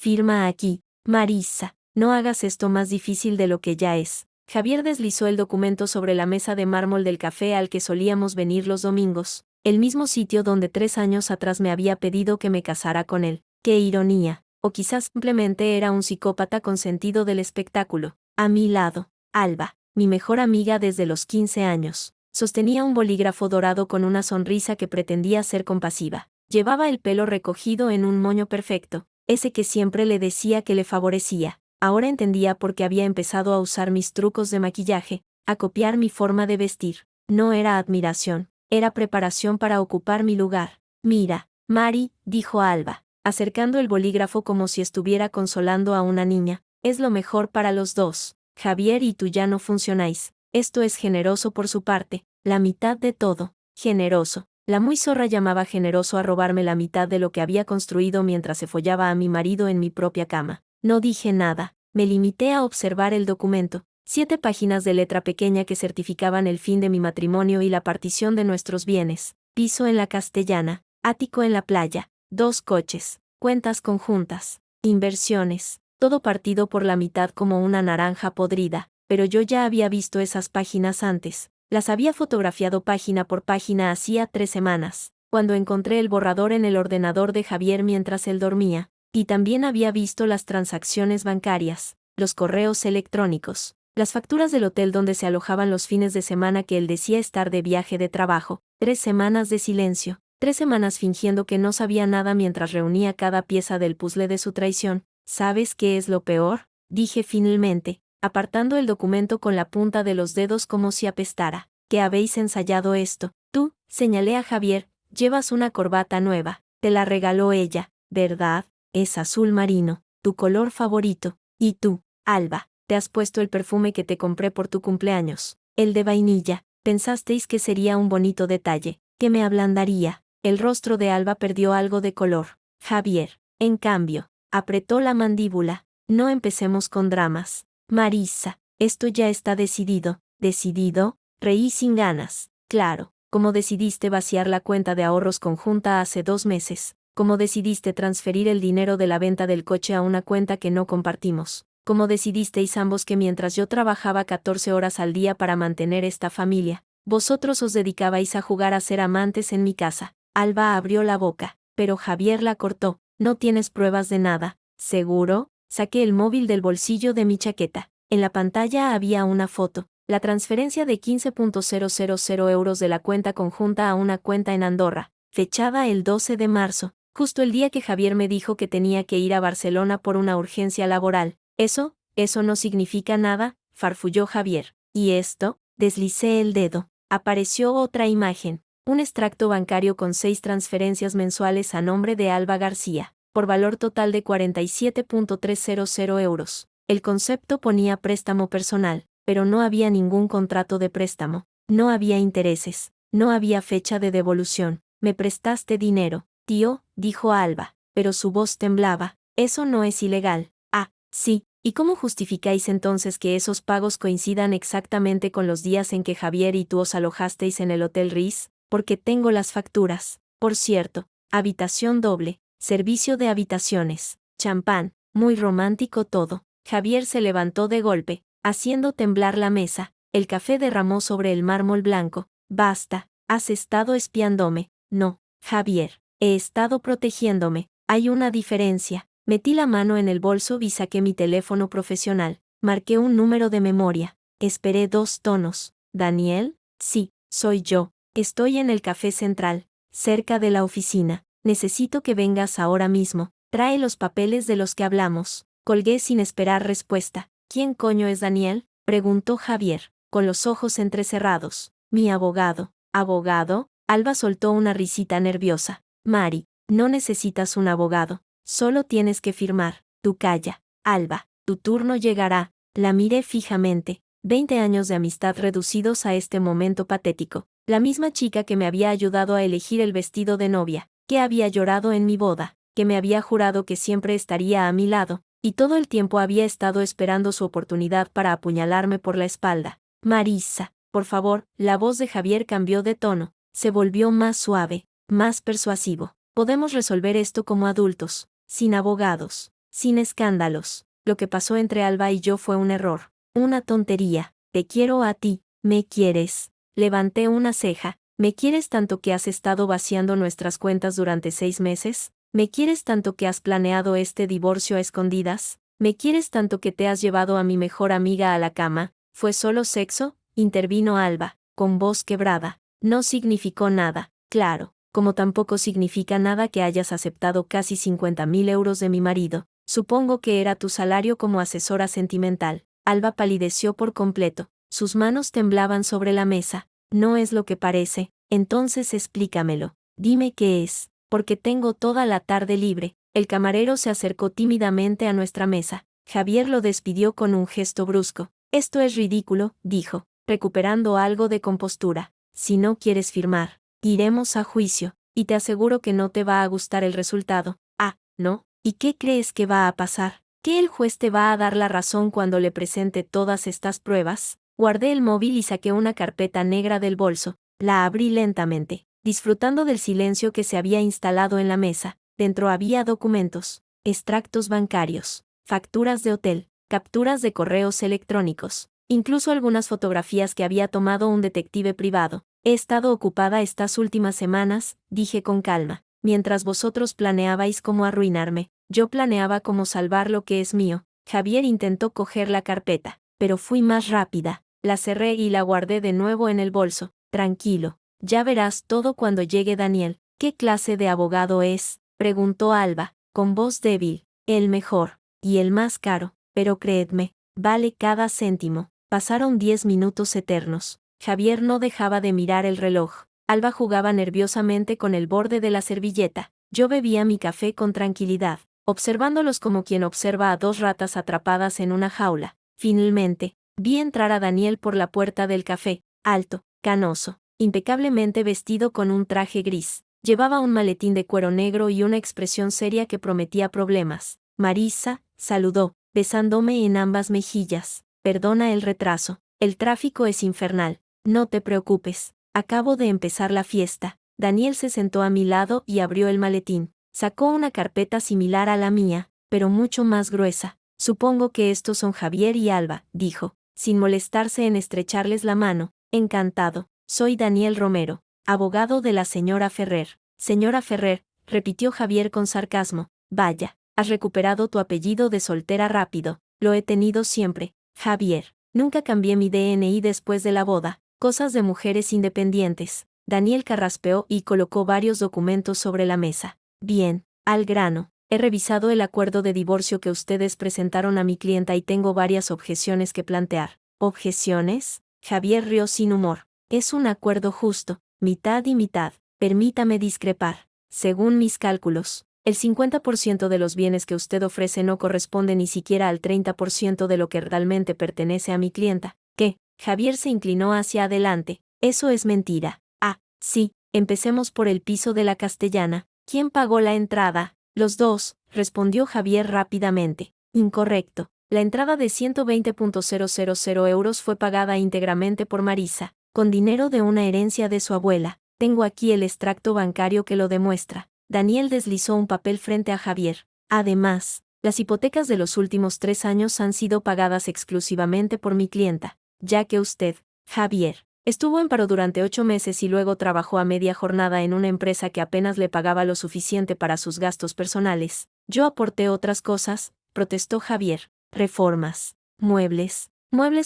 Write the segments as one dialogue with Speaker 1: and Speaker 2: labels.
Speaker 1: Firma aquí, Marisa. No hagas esto más difícil de lo que ya es. Javier deslizó el documento sobre la mesa de mármol del café al que solíamos venir los domingos, el mismo sitio donde 3 años atrás me había pedido que me casara con él. ¡Qué ironía! O quizás simplemente era un psicópata con sentido del espectáculo. A mi lado, Alba, mi mejor amiga desde los 15 años, sostenía un bolígrafo dorado con una sonrisa que pretendía ser compasiva. Llevaba el pelo recogido en un moño perfecto, ese que siempre le decía que le favorecía. Ahora entendía por qué había empezado a usar mis trucos de maquillaje, a copiar mi forma de vestir. No era admiración, era preparación para ocupar mi lugar. Mira, Mari, dijo Alba, acercando el bolígrafo como si estuviera consolando a una niña, es lo mejor para los dos. Javier y tú ya no funcionáis. Esto es generoso por su parte, la mitad de todo. Generoso. La muy zorra llamaba generoso a robarme la mitad de lo que había construido mientras se follaba a mi marido en mi propia cama. No dije nada, me limité a observar el documento, 7 páginas de letra pequeña que certificaban el fin de mi matrimonio y la partición de nuestros bienes, piso en la Castellana, ático en la playa, 2 coches, cuentas conjuntas, inversiones, todo partido por la mitad como una naranja podrida, pero yo ya había visto esas páginas antes, las había fotografiado página por página hacía 3 semanas, cuando encontré el borrador en el ordenador de Javier mientras él dormía. Y también había visto las transacciones bancarias, los correos electrónicos, las facturas del hotel donde se alojaban los fines de semana que él decía estar de viaje de trabajo, 3 semanas de silencio, 3 semanas fingiendo que no sabía nada mientras reunía cada pieza del puzzle de su traición. ¿Sabes qué es lo peor?, dije finalmente, apartando el documento con la punta de los dedos como si apestara. ¿Que habéis ensayado esto? Tú, señalé a Javier, llevas una corbata nueva, te la regaló ella, ¿verdad? Es azul marino, tu color favorito. Y tú, Alba, te has puesto el perfume que te compré por tu cumpleaños, el de vainilla. Pensasteis que sería un bonito detalle, que me ablandaría. El rostro de Alba perdió algo de color. Javier, en cambio, apretó la mandíbula. No empecemos con dramas. Marisa, esto ya está decidido. ¿Decidido? Reí sin ganas. Claro, como decidiste vaciar la cuenta de ahorros conjunta hace 2 meses. Cómo decidiste transferir el dinero de la venta del coche a una cuenta que no compartimos. Cómo decidisteis ambos que mientras yo trabajaba 14 horas al día para mantener esta familia, vosotros os dedicabais a jugar a ser amantes en mi casa. Alba abrió la boca, pero Javier la cortó. No tienes pruebas de nada, ¿seguro? Saqué el móvil del bolsillo de mi chaqueta. En la pantalla había una foto, la transferencia de 15.000 euros de la cuenta conjunta a una cuenta en Andorra, fechada el 12 de marzo. Justo el día que Javier me dijo que tenía que ir a Barcelona por una urgencia laboral. Eso no significa nada, farfulló Javier. ¿Y esto? Deslicé el dedo. Apareció otra imagen, un extracto bancario con 6 transferencias mensuales a nombre de Alba García, por valor total de 47.300 euros. El concepto ponía préstamo personal, pero no había ningún contrato de préstamo, no había intereses, no había fecha de devolución. Me prestaste dinero, tío, dijo Alba, pero su voz temblaba. Eso no es ilegal. Ah, sí, ¿y cómo justificáis entonces que esos pagos coincidan exactamente con los días en que Javier y tú os alojasteis en el Hotel Ritz? Porque tengo las facturas. Por cierto, habitación doble, servicio de habitaciones, champán, muy romántico todo. Javier se levantó de golpe, haciendo temblar la mesa. El café derramó sobre el mármol blanco. Basta, has estado espiándome. No, Javier. He estado protegiéndome. Hay una diferencia. Metí la mano en el bolso y saqué mi teléfono profesional. Marqué un número de memoria. Esperé 2 tonos. ¿Daniel? Sí, soy yo. Estoy en el Café Central, cerca de la oficina. Necesito que vengas ahora mismo. Trae los papeles de los que hablamos. Colgué sin esperar respuesta. ¿Quién coño es Daniel?, preguntó Javier, con los ojos entrecerrados. Mi abogado. ¿Abogado? Alba soltó una risita nerviosa. Mari, no necesitas un abogado, solo tienes que firmar. Tú calla, Alba, tu turno llegará. La miré fijamente. 20 años de amistad reducidos a este momento patético. La misma chica que me había ayudado a elegir el vestido de novia, que había llorado en mi boda, que me había jurado que siempre estaría a mi lado, y todo el tiempo había estado esperando su oportunidad para apuñalarme por la espalda. Marisa, por favor. La voz de Javier cambió de tono, se volvió más suave, más persuasivo. Podemos resolver esto como adultos, sin abogados. sin escándalos. Lo que pasó entre Alba y yo fue un error. Una tontería. Te quiero a ti. ¿Me quieres? Levanté una ceja. ¿Me quieres tanto que has estado vaciando nuestras cuentas durante 6 meses? ¿Me quieres tanto que has planeado este divorcio a escondidas? ¿Me quieres tanto que te has llevado a mi mejor amiga a la cama? ¿Fue solo sexo? Intervino Alba, con voz quebrada. No significó nada, claro, como tampoco significa nada que hayas aceptado casi 50.000 euros de mi marido. Supongo que era tu salario como asesora sentimental. Alba palideció por completo. Sus manos temblaban sobre la mesa. No es lo que parece. Entonces explícamelo. Dime qué es, porque tengo toda la tarde libre. El camarero se acercó tímidamente a nuestra mesa. Javier lo despidió con un gesto brusco. Esto es ridículo, dijo, recuperando algo de compostura. Si no quieres firmar, iremos a juicio, y te aseguro que no te va a gustar el resultado. Ah, ¿no? ¿Y qué crees que va a pasar? ¿Que el juez te va a dar la razón cuando le presente todas estas pruebas? Guardé el móvil y saqué una carpeta negra del bolso. La abrí lentamente, disfrutando del silencio que se había instalado en la mesa. Dentro había documentos, extractos bancarios, facturas de hotel, capturas de correos electrónicos, incluso algunas fotografías que había tomado un detective privado. He estado ocupada estas últimas semanas, dije con calma. Mientras vosotros planeabais cómo arruinarme, yo planeaba cómo salvar lo que es mío. Javier intentó coger la carpeta, pero fui más rápida. La cerré y la guardé de nuevo en el bolso. Tranquilo, ya verás todo cuando llegue Daniel. ¿Qué clase de abogado es?, preguntó Alba, con voz débil. El mejor, y el más caro, pero creedme, vale cada céntimo. Pasaron 10 minutos eternos. Javier no dejaba de mirar el reloj. Alba jugaba nerviosamente con el borde de la servilleta. Yo bebía mi café con tranquilidad, observándolos como quien observa a 2 ratas atrapadas en una jaula. Finalmente, vi entrar a Daniel por la puerta del café, alto, canoso, impecablemente vestido con un traje gris. Llevaba un maletín de cuero negro y una expresión seria que prometía problemas. Marisa, saludó, besándome en ambas mejillas. Perdona el retraso. El tráfico es infernal. No te preocupes. Acabo de empezar la fiesta. Daniel se sentó a mi lado y abrió el maletín. Sacó una carpeta similar a la mía, pero mucho más gruesa. Supongo que estos son Javier y Alba, dijo, sin molestarse en estrecharles la mano. Encantado. Soy Daniel Romero, abogado de la señora Ferrer. Señora Ferrer, repitió Javier con sarcasmo. Vaya, has recuperado tu apellido de soltera rápido. Lo he tenido siempre, Javier. Nunca cambié mi DNI después de la boda. Cosas de mujeres independientes. Daniel carraspeó y colocó varios documentos sobre la mesa. Bien, al grano. He revisado el acuerdo de divorcio que ustedes presentaron a mi clienta y tengo varias objeciones que plantear. ¿Objeciones? Javier rió sin humor. Es un acuerdo justo, mitad y mitad. Permítame discrepar. Según mis cálculos, el 50% de los bienes que usted ofrece no corresponde ni siquiera al 30% de lo que realmente pertenece a mi clienta. ¿Qué? Javier se inclinó hacia adelante. Eso es mentira. Ah, sí, empecemos por el piso de la Castellana. ¿Quién pagó la entrada? Los dos, respondió Javier rápidamente. Incorrecto. La entrada de 120.000 euros fue pagada íntegramente por Marisa, con dinero de una herencia de su abuela. Tengo aquí el extracto bancario que lo demuestra. Daniel deslizó un papel frente a Javier. Además, las hipotecas de los últimos 3 años han sido pagadas exclusivamente por mi clienta, ya que usted, Javier, estuvo en paro durante 8 meses y luego trabajó a media jornada en una empresa que apenas le pagaba lo suficiente para sus gastos personales. Yo aporté otras cosas, protestó Javier. Reformas. Muebles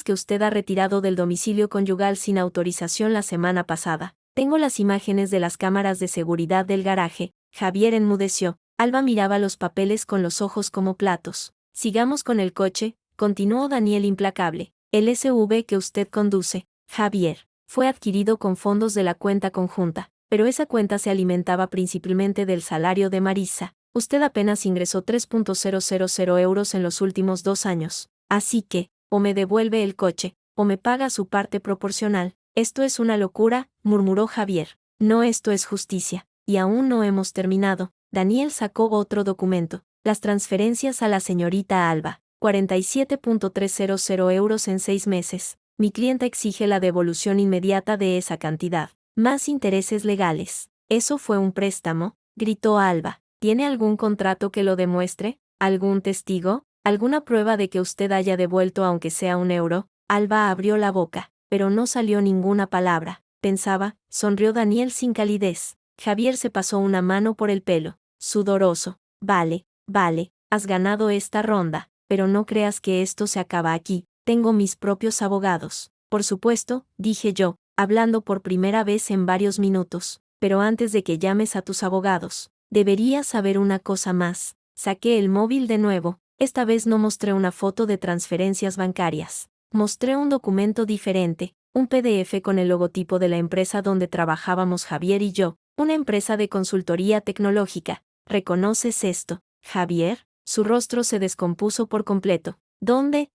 Speaker 1: que usted ha retirado del domicilio conyugal sin autorización la semana pasada. Tengo las imágenes de las cámaras de seguridad del garaje. Javier enmudeció. Alba miraba los papeles con los ojos como platos. Sigamos con el coche, continuó Daniel implacable. El SUV que usted conduce, Javier, fue adquirido con fondos de la cuenta conjunta, pero esa cuenta se alimentaba principalmente del salario de Marisa. Usted apenas ingresó 3.000 euros en los últimos 2 años. Así que, o me devuelve el coche, o me paga su parte proporcional. Esto es una locura, murmuró Javier. No, esto es justicia. Y aún no hemos terminado. Daniel sacó otro documento. Las transferencias a la señorita Alba. 47.300 euros en 6 meses. Mi clienta exige la devolución inmediata de esa cantidad. Más intereses legales. ¿Eso fue un préstamo?, gritó Alba. ¿Tiene algún contrato que lo demuestre? ¿Algún testigo? ¿Alguna prueba de que usted haya devuelto aunque sea €1? Alba abrió la boca, pero no salió ninguna palabra. Pensaba, sonrió Daniel sin calidez. Javier se pasó una mano por el pelo, sudoroso. Vale, has ganado esta ronda, pero no creas que esto se acaba aquí. Tengo mis propios abogados. Por supuesto, dije yo, hablando por primera vez en varios minutos. Pero antes de que llames a tus abogados, deberías saber una cosa más. Saqué el móvil de nuevo. Esta vez no mostré una foto de transferencias bancarias. Mostré un documento diferente, un PDF con el logotipo de la empresa donde trabajábamos Javier y yo, una empresa de consultoría tecnológica. ¿Reconoces esto, Javier? Su rostro se descompuso por completo. ¿Dónde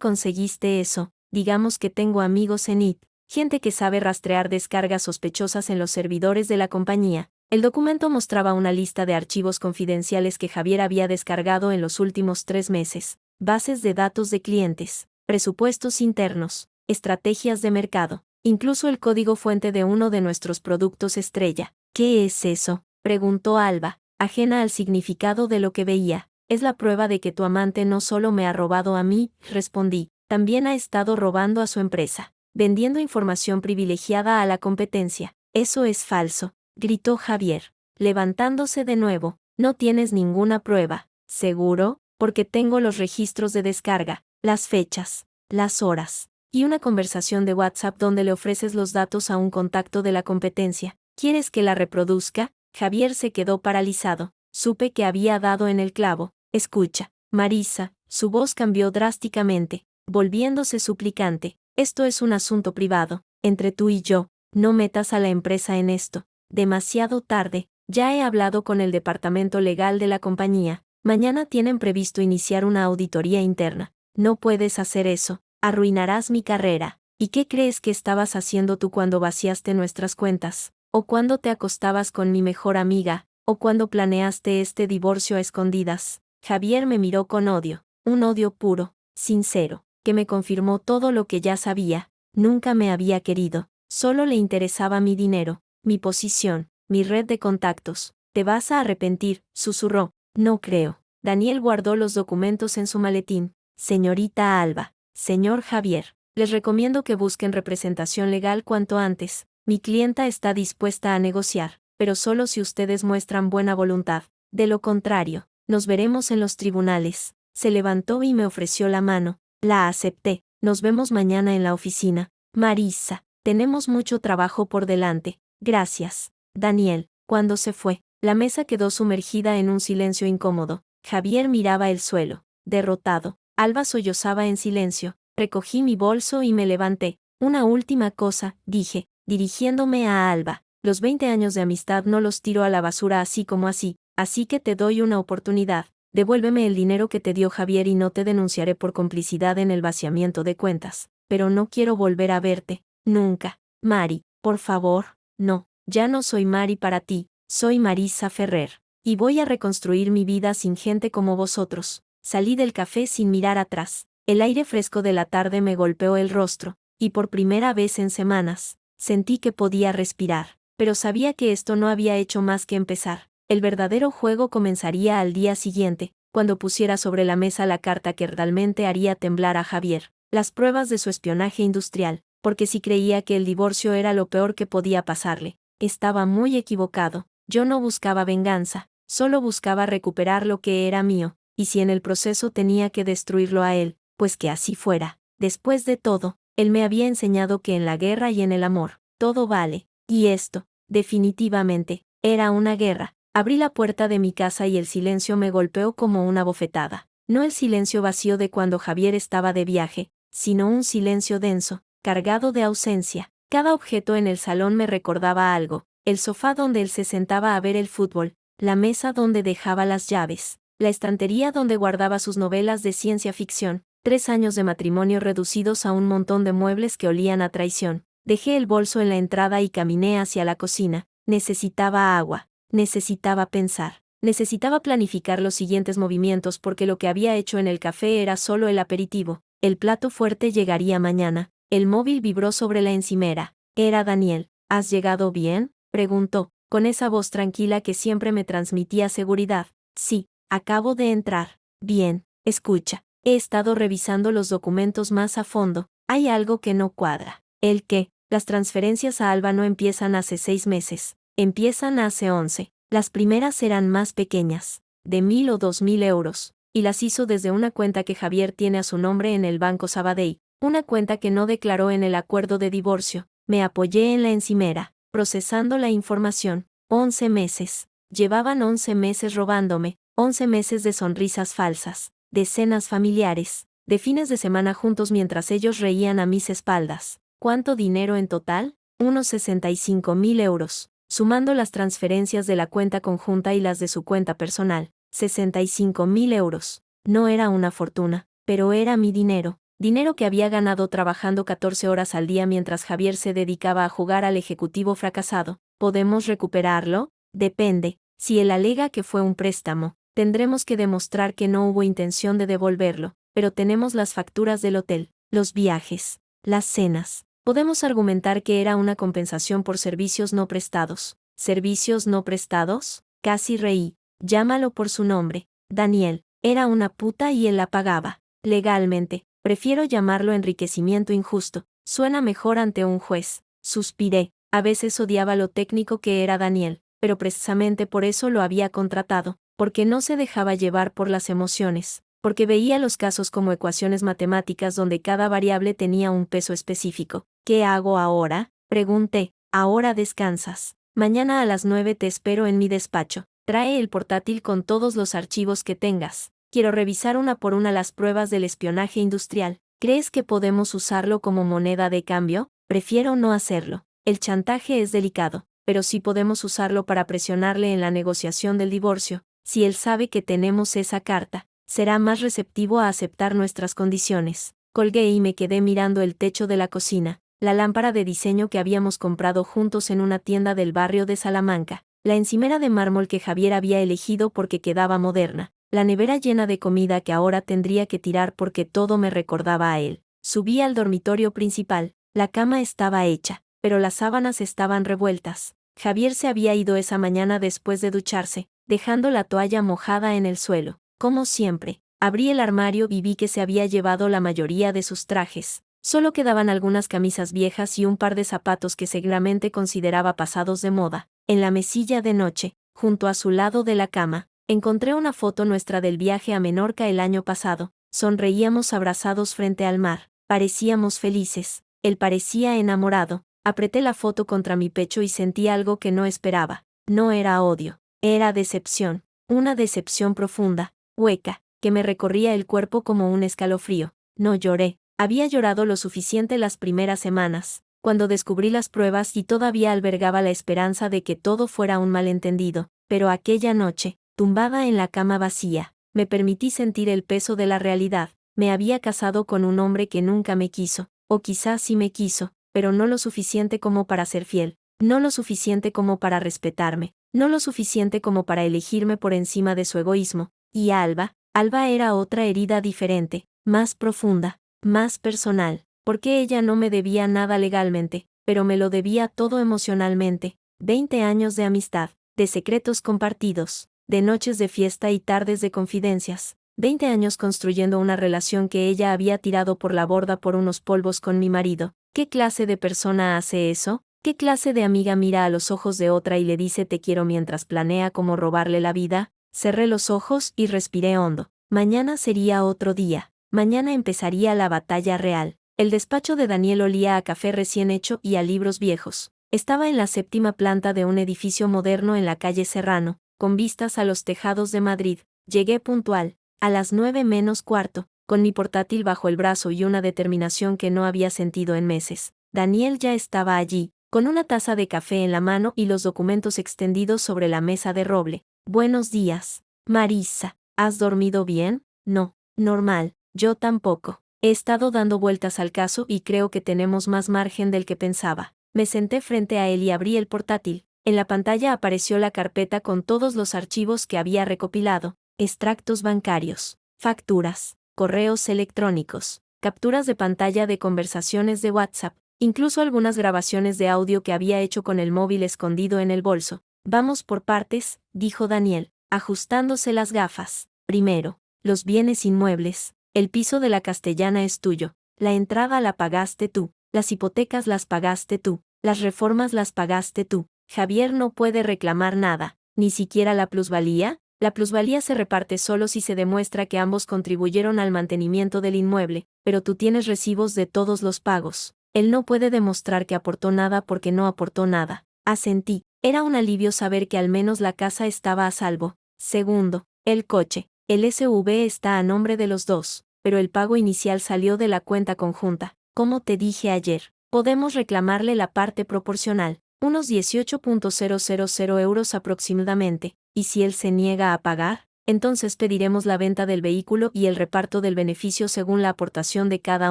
Speaker 1: conseguiste eso? Digamos que tengo amigos en IT, gente que sabe rastrear descargas sospechosas en los servidores de la compañía. El documento mostraba una lista de archivos confidenciales que Javier había descargado en los últimos 3 meses, bases de datos de clientes, presupuestos internos, estrategias de mercado, incluso el código fuente de uno de nuestros productos estrella. ¿Qué es eso?, preguntó Alba, ajena al significado de lo que veía. Es la prueba de que tu amante no solo me ha robado a mí, respondí, también ha estado robando a su empresa, vendiendo información privilegiada a la competencia. Eso es falso, gritó Javier, levantándose de nuevo. No tienes ninguna prueba, ¿seguro? Porque tengo los registros de descarga, las fechas, las horas, y una conversación de WhatsApp donde le ofreces los datos a un contacto de la competencia. ¿Quieres que la reproduzca? Javier se quedó paralizado. Supe que había dado en el clavo. Escucha, Marisa, su voz cambió drásticamente, volviéndose suplicante. Esto es un asunto privado, entre tú y yo. No metas a la empresa en esto. Demasiado tarde. Ya he hablado con el departamento legal de la compañía. Mañana tienen previsto iniciar una auditoría interna. No puedes hacer eso. Arruinarás mi carrera. ¿Y qué crees que estabas haciendo tú cuando vaciaste nuestras cuentas? ¿O cuando te acostabas con mi mejor amiga? ¿O cuando planeaste este divorcio a escondidas? Javier me miró con odio. Un odio puro, sincero, que me confirmó todo lo que ya sabía. Nunca me había querido. Solo le interesaba mi dinero, mi posición, mi red de contactos. Te vas a arrepentir, susurró. No creo. Daniel guardó los documentos en su maletín. Señorita Alba, señor Javier, les recomiendo que busquen representación legal cuanto antes. Mi clienta está dispuesta a negociar, pero solo si ustedes muestran buena voluntad. De lo contrario, nos veremos en los tribunales. Se levantó y me ofreció la mano. La acepté. Nos vemos mañana en la oficina. Marisa, tenemos mucho trabajo por delante. Gracias, Daniel. Cuando se fue, la mesa quedó sumergida en un silencio incómodo. Javier miraba el suelo, derrotado. Alba sollozaba en silencio. Recogí mi bolso y me levanté. Una última cosa, dije, dirigiéndome a Alba. Los 20 años de amistad no los tiro a la basura así como así que te doy una oportunidad. Devuélveme el dinero que te dio Javier y no te denunciaré por complicidad en el vaciamiento de cuentas. Pero no quiero volver a verte, nunca. Mari, por favor, no, ya no soy Mari para ti, soy Marisa Ferrer. Y voy a reconstruir mi vida sin gente como vosotros. Salí del café sin mirar atrás. El aire fresco de la tarde me golpeó el rostro, y por primera vez en semanas, sentí que podía respirar. Pero sabía que esto no había hecho más que empezar. El verdadero juego comenzaría al día siguiente, cuando pusiera sobre la mesa la carta que realmente haría temblar a Javier, las pruebas de su espionaje industrial, porque si creía que el divorcio era lo peor que podía pasarle, estaba muy equivocado. Yo no buscaba venganza, solo buscaba recuperar lo que era mío, y si en el proceso tenía que destruirlo a él, pues que así fuera. Después de todo, él me había enseñado que en la guerra y en el amor, todo vale, y esto, definitivamente, era una guerra. Abrí la puerta de mi casa y el silencio me golpeó como una bofetada. No el silencio vacío de cuando Javier estaba de viaje, sino un silencio denso, cargado de ausencia. Cada objeto en el salón me recordaba algo: el sofá donde él se sentaba a ver el fútbol, la mesa donde dejaba las llaves, la estantería donde guardaba sus novelas de ciencia ficción. 3 años de matrimonio reducidos a un montón de muebles que olían a traición. Dejé el bolso en la entrada y caminé hacia la cocina. Necesitaba agua. Necesitaba pensar. Necesitaba planificar los siguientes movimientos porque lo que había hecho en el café era solo el aperitivo. El plato fuerte llegaría mañana. El móvil vibró sobre la encimera. Era Daniel. ¿Has llegado bien?, preguntó, con esa voz tranquila que siempre me transmitía seguridad. Sí, acabo de entrar. Bien, escucha. He estado revisando los documentos más a fondo. Hay algo que no cuadra. ¿El qué? Las transferencias a Alba no empiezan hace 6 meses. Empiezan hace 11. Las primeras eran más pequeñas, de 1.000 o 2.000 euros, y las hizo desde una cuenta que Javier tiene a su nombre en el Banco Sabadell, una cuenta que no declaró en el acuerdo de divorcio. Me apoyé en la encimera, procesando la información. 11 meses. Llevaban 11 meses robándome, 11 meses de sonrisas falsas, de cenas familiares, de fines de semana juntos mientras ellos reían a mis espaldas. ¿Cuánto dinero en total? Unos 65.000 euros, sumando las transferencias de la cuenta conjunta y las de su cuenta personal. 65.000 euros. No era una fortuna, pero era mi dinero. Dinero que había ganado trabajando 14 horas al día mientras Javier se dedicaba a jugar al ejecutivo fracasado. ¿Podemos recuperarlo? Depende. Si él alega que fue un préstamo, tendremos que demostrar que no hubo intención de devolverlo, pero tenemos las facturas del hotel, los viajes, las cenas. Podemos argumentar que era una compensación por servicios no prestados. ¿Servicios no prestados? Casi reí. Llámalo por su nombre. Daniel. Era una puta y él la pagaba. Legalmente. Prefiero llamarlo enriquecimiento injusto. Suena mejor ante un juez. Suspiré. A veces odiaba lo técnico que era Daniel, pero precisamente por eso lo había contratado, porque no se dejaba llevar por las emociones, porque veía los casos como ecuaciones matemáticas donde cada variable tenía un peso específico. ¿Qué hago ahora? Pregunté. Ahora descansas. Mañana a las 9 te espero en mi despacho. Trae el portátil con todos los archivos que tengas. Quiero revisar una por una las pruebas del espionaje industrial. ¿Crees que podemos usarlo como moneda de cambio? Prefiero no hacerlo. El chantaje es delicado, pero sí podemos usarlo para presionarle en la negociación del divorcio. Si él sabe que tenemos esa carta, será más receptivo a aceptar nuestras condiciones. Colgué y me quedé mirando el techo de la cocina, la lámpara de diseño que habíamos comprado juntos en una tienda del barrio de Salamanca, la encimera de mármol que Javier había elegido porque quedaba moderna, la nevera llena de comida que ahora tendría que tirar porque todo me recordaba a él. Subí al dormitorio principal, la cama estaba hecha, pero las sábanas estaban revueltas. Javier se había ido esa mañana después de ducharse, dejando la toalla mojada en el suelo. Como siempre, abrí el armario y vi que se había llevado la mayoría de sus trajes. Solo quedaban algunas camisas viejas y un par de zapatos que seguramente consideraba pasados de moda. En la mesilla de noche, junto a su lado de la cama, encontré una foto nuestra del viaje a Menorca el año pasado. Sonreíamos abrazados frente al mar. Parecíamos felices. Él parecía enamorado. Apreté la foto contra mi pecho y sentí algo que no esperaba. No era odio. Era decepción. Una decepción profunda, hueca, que me recorría el cuerpo como un escalofrío. No lloré. Había llorado lo suficiente las primeras semanas, cuando descubrí las pruebas y todavía albergaba la esperanza de que todo fuera un malentendido. Pero aquella noche, tumbada en la cama vacía, me permití sentir el peso de la realidad. Me había casado con un hombre que nunca me quiso, o quizás sí me quiso, pero no lo suficiente como para ser fiel, no lo suficiente como para respetarme, no lo suficiente como para elegirme por encima de su egoísmo. Y Alba era otra herida diferente, más profunda, más personal, porque ella no me debía nada legalmente, pero me lo debía todo emocionalmente. 20 años de amistad, de secretos compartidos, de noches de fiesta y tardes de confidencias. 20 años construyendo una relación que ella había tirado por la borda por unos polvos con mi marido. ¿Qué clase de persona hace eso? ¿Qué clase de amiga mira a los ojos de otra y le dice te quiero mientras planea cómo robarle la vida? Cerré los ojos y respiré hondo. Mañana sería otro día. Mañana empezaría la batalla real. El despacho de Daniel olía a café recién hecho y a libros viejos. Estaba en la 7ª planta de un edificio moderno en la calle Serrano, con vistas a los tejados de Madrid. Llegué puntual, a las 9 menos cuarto, con mi portátil bajo el brazo y una determinación que no había sentido en meses. Daniel ya estaba allí, con una taza de café en la mano y los documentos extendidos sobre la mesa de roble. Buenos días, Marisa. ¿Has dormido bien? No, normal, yo tampoco. He estado dando vueltas al caso y creo que tenemos más margen del que pensaba. Me senté frente a él y abrí el portátil. En la pantalla apareció la carpeta con todos los archivos que había recopilado, extractos bancarios, facturas, correos electrónicos, capturas de pantalla de conversaciones de WhatsApp, incluso algunas grabaciones de audio que había hecho con el móvil escondido en el bolso. Vamos por partes, dijo Daniel, ajustándose las gafas. Primero, los bienes inmuebles. El piso de la Castellana es tuyo. La entrada la pagaste tú. Las hipotecas las pagaste tú. Las reformas las pagaste tú. Javier no puede reclamar nada, ni siquiera la plusvalía. La plusvalía se reparte solo si se demuestra que ambos contribuyeron al mantenimiento del inmueble, pero tú tienes recibos de todos los pagos. Él no puede demostrar que aportó nada porque no aportó nada. Asentí. Era un alivio saber que al menos la casa estaba a salvo. Segundo, el coche. El SUV está a nombre de los dos, pero el pago inicial salió de la cuenta conjunta. Como te dije ayer, podemos reclamarle la parte proporcional, unos 18.000 euros aproximadamente, y si él se niega a pagar, entonces pediremos la venta del vehículo y el reparto del beneficio según la aportación de cada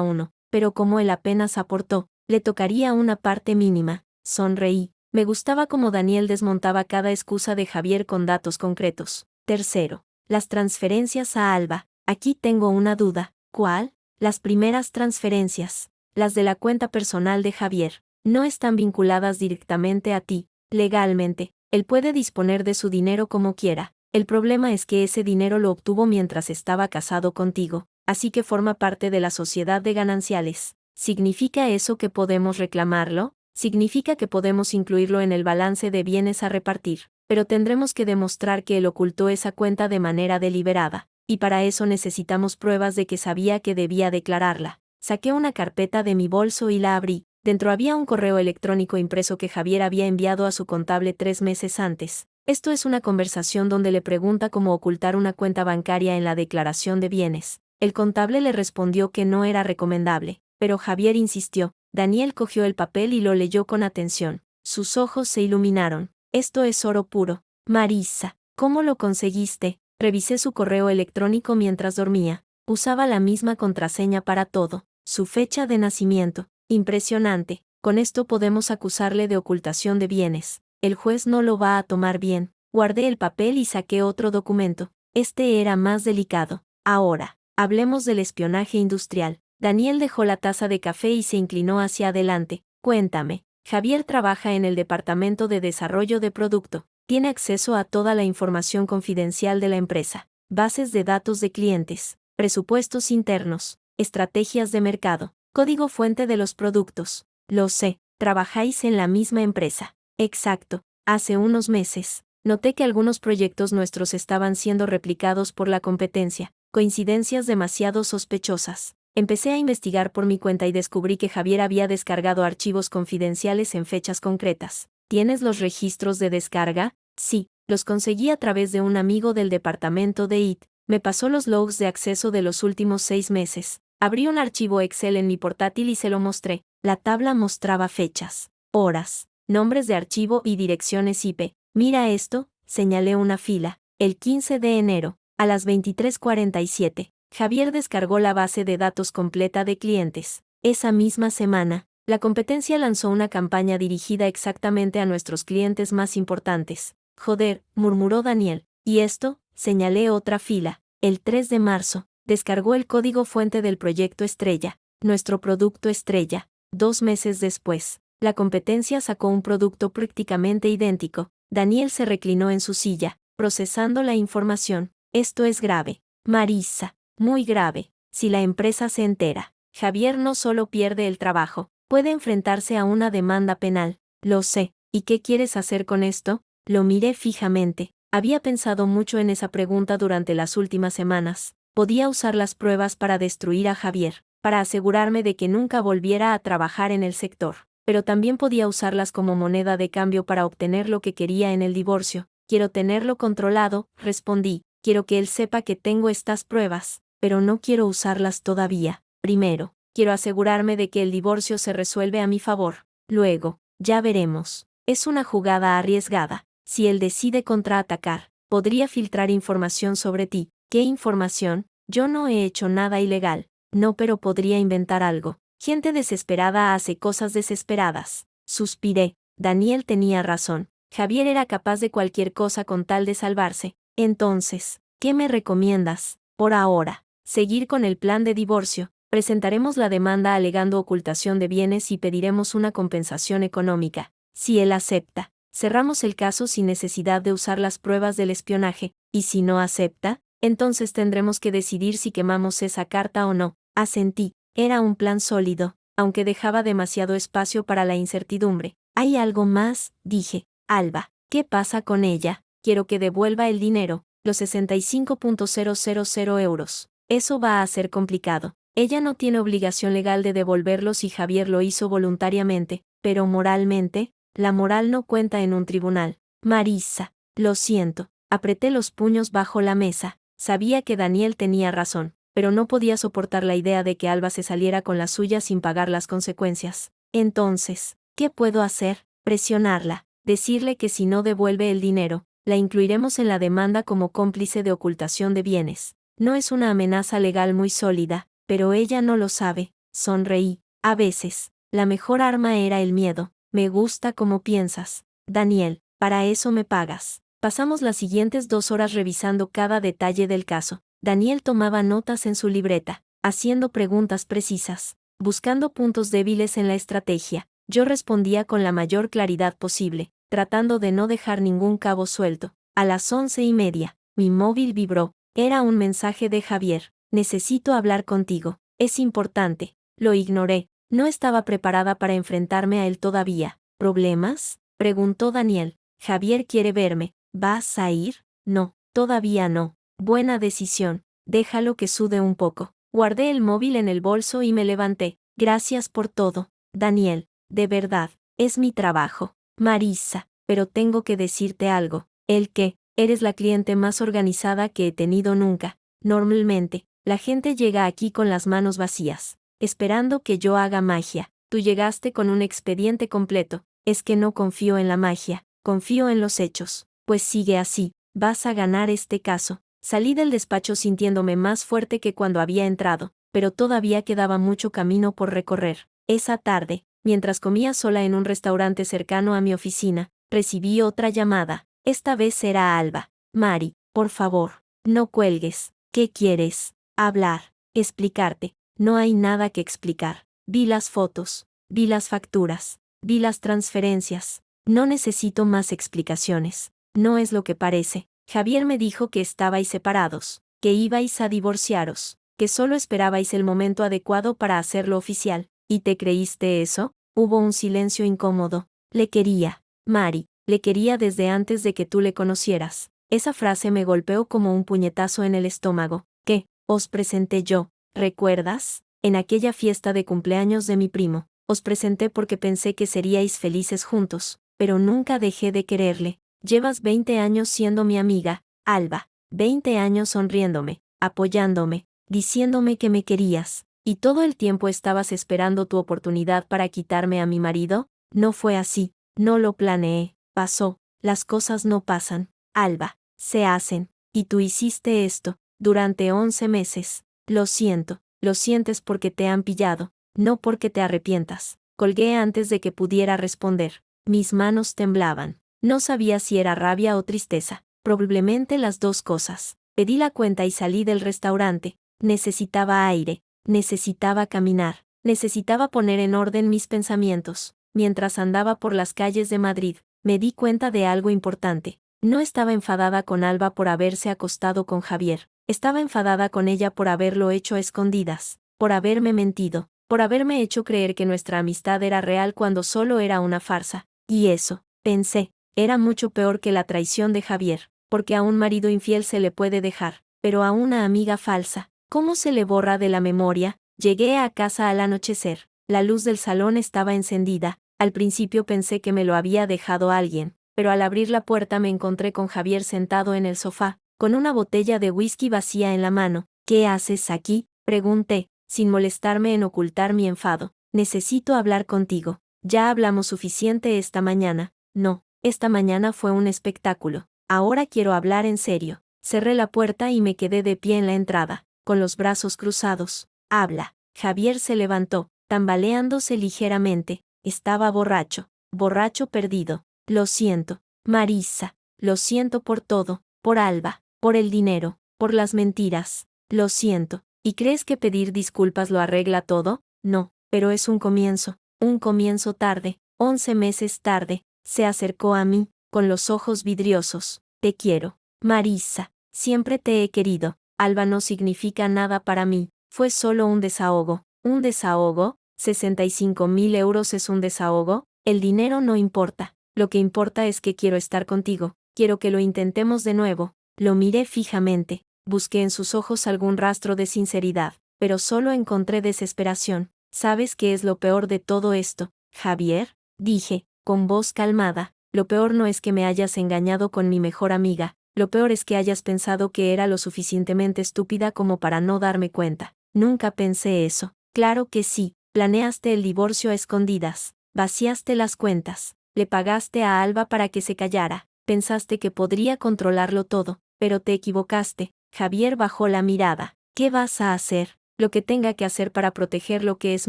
Speaker 1: uno, pero como él apenas aportó, le tocaría una parte mínima. Sonreí. Me gustaba cómo Daniel desmontaba cada excusa de Javier con datos concretos. Tercero, las transferencias a Alba. Aquí tengo una duda. ¿Cuál? Las primeras transferencias, las de la cuenta personal de Javier, no están vinculadas directamente a ti. Legalmente, él puede disponer de su dinero como quiera. El problema es que ese dinero lo obtuvo mientras estaba casado contigo, así que forma parte de la sociedad de gananciales. ¿Significa eso que podemos reclamarlo? Significa que podemos incluirlo en el balance de bienes a repartir, pero tendremos que demostrar que él ocultó esa cuenta de manera deliberada, y para eso necesitamos pruebas de que sabía que debía declararla. Saqué una carpeta de mi bolso y la abrí. Dentro había un correo electrónico impreso que Javier había enviado a su contable 3 meses antes. Esto es una conversación donde le pregunta cómo ocultar una cuenta bancaria en la declaración de bienes. El contable le respondió que no era recomendable, pero Javier insistió. Daniel cogió el papel y lo leyó con atención. Sus ojos se iluminaron. Esto es oro puro. Marisa, ¿cómo lo conseguiste? Revisé su correo electrónico mientras dormía. Usaba la misma contraseña para todo. Su fecha de nacimiento. Impresionante. Con esto podemos acusarle de ocultación de bienes. El juez no lo va a tomar bien. Guardé el papel y saqué otro documento. Este era más delicado. Ahora, hablemos del espionaje industrial. Daniel dejó la taza de café y se inclinó hacia adelante. Cuéntame. Javier trabaja en el departamento de desarrollo de producto. Tiene acceso a toda la información confidencial de la empresa. Bases de datos de clientes, presupuestos internos, estrategias de mercado, código fuente de los productos. Lo sé, trabajáis en la misma empresa. Exacto. Hace unos meses, noté que algunos proyectos nuestros estaban siendo replicados por la competencia. Coincidencias demasiado sospechosas. Empecé a investigar por mi cuenta y descubrí que Javier había descargado archivos confidenciales en fechas concretas. ¿Tienes los registros de descarga? Sí, los conseguí a través de un amigo del departamento de IT. Me pasó los logs de acceso de los últimos 6 meses. Abrí un archivo Excel en mi portátil y se lo mostré. La tabla mostraba fechas, horas, nombres de archivo y direcciones IP. Mira esto, señalé una fila. El 15 de enero, a las 23:47. Javier descargó la base de datos completa de clientes. Esa misma semana, la competencia lanzó una campaña dirigida exactamente a nuestros clientes más importantes. Joder, murmuró Daniel. ¿Y esto? Señalé otra fila. El 3 de marzo, descargó el código fuente del proyecto estrella, nuestro producto estrella. 2 meses después, la competencia sacó un producto prácticamente idéntico. Daniel se reclinó en su silla, procesando la información. Esto es grave. Marisa. Muy grave. Si la empresa se entera, Javier no solo pierde el trabajo, puede enfrentarse a una demanda penal. Lo sé. ¿Y qué quieres hacer con esto? Lo miré fijamente. Había pensado mucho en esa pregunta durante las últimas semanas. Podía usar las pruebas para destruir a Javier, para asegurarme de que nunca volviera a trabajar en el sector. Pero también podía usarlas como moneda de cambio para obtener lo que quería en el divorcio. Quiero tenerlo controlado, respondí. Quiero que él sepa que tengo estas pruebas, pero no quiero usarlas todavía. Primero, quiero asegurarme de que el divorcio se resuelve a mi favor. Luego, ya veremos. Es una jugada arriesgada. Si él decide contraatacar, podría filtrar información sobre ti. ¿Qué información? Yo no he hecho nada ilegal. No, pero podría inventar algo. Gente desesperada hace cosas desesperadas. Suspiré. Daniel tenía razón. Javier era capaz de cualquier cosa con tal de salvarse. Entonces, ¿qué me recomiendas? Por ahora, seguir con el plan de divorcio. Presentaremos la demanda alegando ocultación de bienes y pediremos una compensación económica. Si él acepta, cerramos el caso sin necesidad de usar las pruebas del espionaje, y si no acepta, Entonces tendremos que decidir si quemamos esa carta o no. Asentí. Era un plan sólido, aunque dejaba demasiado espacio para la incertidumbre. ¿Hay algo más?, dije. Alba. ¿Qué pasa con ella? Quiero que devuelva el dinero, los 65.000 euros. Eso va a ser complicado. Ella no tiene obligación legal de devolverlos y Javier lo hizo voluntariamente, pero moralmente, la moral no cuenta en un tribunal. Marisa. Lo siento. Apreté los puños bajo la mesa. Sabía que Daniel tenía razón, pero no podía soportar la idea de que Alba se saliera con la suya sin pagar las consecuencias. Entonces, ¿qué puedo hacer? Presionarla. Decirle que si no devuelve el dinero, la incluiremos en la demanda como cómplice de ocultación de bienes. No es una amenaza legal muy sólida, pero ella no lo sabe. Sonreí. A veces, la mejor arma era el miedo. Me gusta como piensas. Daniel, para eso me pagas. Pasamos las siguientes 2 horas revisando cada detalle del caso. Daniel tomaba notas en su libreta, haciendo preguntas precisas, buscando puntos débiles en la estrategia. Yo respondía con la mayor claridad posible, tratando de no dejar ningún cabo suelto. A las 11:30, mi móvil vibró. Era un mensaje de Javier. Necesito hablar contigo. Es importante. Lo ignoré. No estaba preparada para enfrentarme a él todavía. ¿Problemas?, preguntó Daniel. Javier quiere verme. ¿Vas a ir? No, todavía no. Buena decisión. Déjalo que sude un poco. Guardé el móvil en el bolso y me levanté. Gracias por todo, Daniel. De verdad, es mi trabajo. Marisa, pero tengo que decirte algo. ¿El qué? Eres la cliente más organizada que he tenido nunca. Normalmente, la gente llega aquí con las manos vacías, esperando que yo haga magia. Tú llegaste con un expediente completo. Es que no confío en la magia, confío en los hechos. Pues sigue así, vas a ganar este caso. Salí del despacho sintiéndome más fuerte que cuando había entrado, pero todavía quedaba mucho camino por recorrer. Esa tarde, mientras comía sola en un restaurante cercano a mi oficina, recibí otra llamada. Esta vez era Alba. Mari, por favor, no cuelgues. ¿Qué quieres? Hablar, explicarte. No hay nada que explicar. Vi las fotos, vi las facturas, vi las transferencias. No necesito más explicaciones. No es lo que parece. Javier me dijo que estabais separados, que ibais a divorciaros, que solo esperabais el momento adecuado para hacerlo oficial. ¿Y te creíste eso? Hubo un silencio incómodo. Le quería, Mari, le quería desde antes de que tú le conocieras. Esa frase me golpeó como un puñetazo en el estómago. ¿Qué? Os presenté yo, ¿recuerdas? En aquella fiesta de cumpleaños de mi primo. Os presenté porque pensé que seríais felices juntos, pero nunca dejé de quererle. Llevas 20 años siendo mi amiga, Alba. 20 años sonriéndome, apoyándome, diciéndome que me querías. ¿Y todo el tiempo estabas esperando tu oportunidad para quitarme a mi marido? No fue así. No lo planeé. Pasó. Las cosas no pasan, Alba. Se hacen. Y tú hiciste esto, durante 11 meses. Lo siento. Lo sientes porque te han pillado, no porque te arrepientas. Colgué antes de que pudiera responder. Mis manos temblaban. No sabía si era rabia o tristeza. Probablemente las dos cosas. Pedí la cuenta y salí del restaurante. Necesitaba aire. Necesitaba caminar. Necesitaba poner en orden mis pensamientos. Mientras andaba por las calles de Madrid, me di cuenta de algo importante. No estaba enfadada con Alba por haberse acostado con Javier. Estaba enfadada con ella por haberlo hecho a escondidas, por haberme mentido, por haberme hecho creer que nuestra amistad era real cuando solo era una farsa. Y eso, pensé, era mucho peor que la traición de Javier, porque a un marido infiel se le puede dejar, pero a una amiga falsa, ¿cómo se le borra de la memoria? Llegué a casa al anochecer. La luz del salón estaba encendida. Al principio pensé que me lo había dejado alguien, pero al abrir la puerta me encontré con Javier sentado en el sofá, con una botella de whisky vacía en la mano. ¿Qué haces aquí?, pregunté, sin molestarme en ocultar mi enfado. Necesito hablar contigo. Ya hablamos suficiente esta mañana. No, esta mañana fue un espectáculo. Ahora quiero hablar en serio. Cerré la puerta y me quedé de pie en la entrada, con los brazos cruzados. Habla. Javier se levantó, tambaleándose ligeramente. Estaba borracho. Borracho perdido. Lo siento, Marisa. Lo siento por todo, por Alba, por el dinero, por las mentiras. Lo siento. ¿Y crees que pedir disculpas lo arregla todo? No, pero es un comienzo tarde. 11 meses tarde. Se acercó a mí, con los ojos vidriosos. Te quiero, Marisa. Siempre te he querido. Alba no significa nada para mí. Fue solo un desahogo. ¿Un desahogo? ¿65.000 euros es un desahogo? El dinero no importa. Lo que importa es que quiero estar contigo. Quiero que lo intentemos de nuevo. Lo miré fijamente. Busqué en sus ojos algún rastro de sinceridad, pero solo encontré desesperación. ¿Sabes qué es lo peor de todo esto, Javier? Dije, con voz calmada. Lo peor no es que me hayas engañado con mi mejor amiga. Lo peor es que hayas pensado que era lo suficientemente estúpida como para no darme cuenta. Nunca pensé eso. Claro que sí. Planeaste el divorcio a escondidas. Vaciaste las cuentas. Le pagaste a Alba para que se callara. Pensaste que podría controlarlo todo, pero te equivocaste. Javier bajó la mirada. ¿Qué vas a hacer? Lo que tenga que hacer para proteger lo que es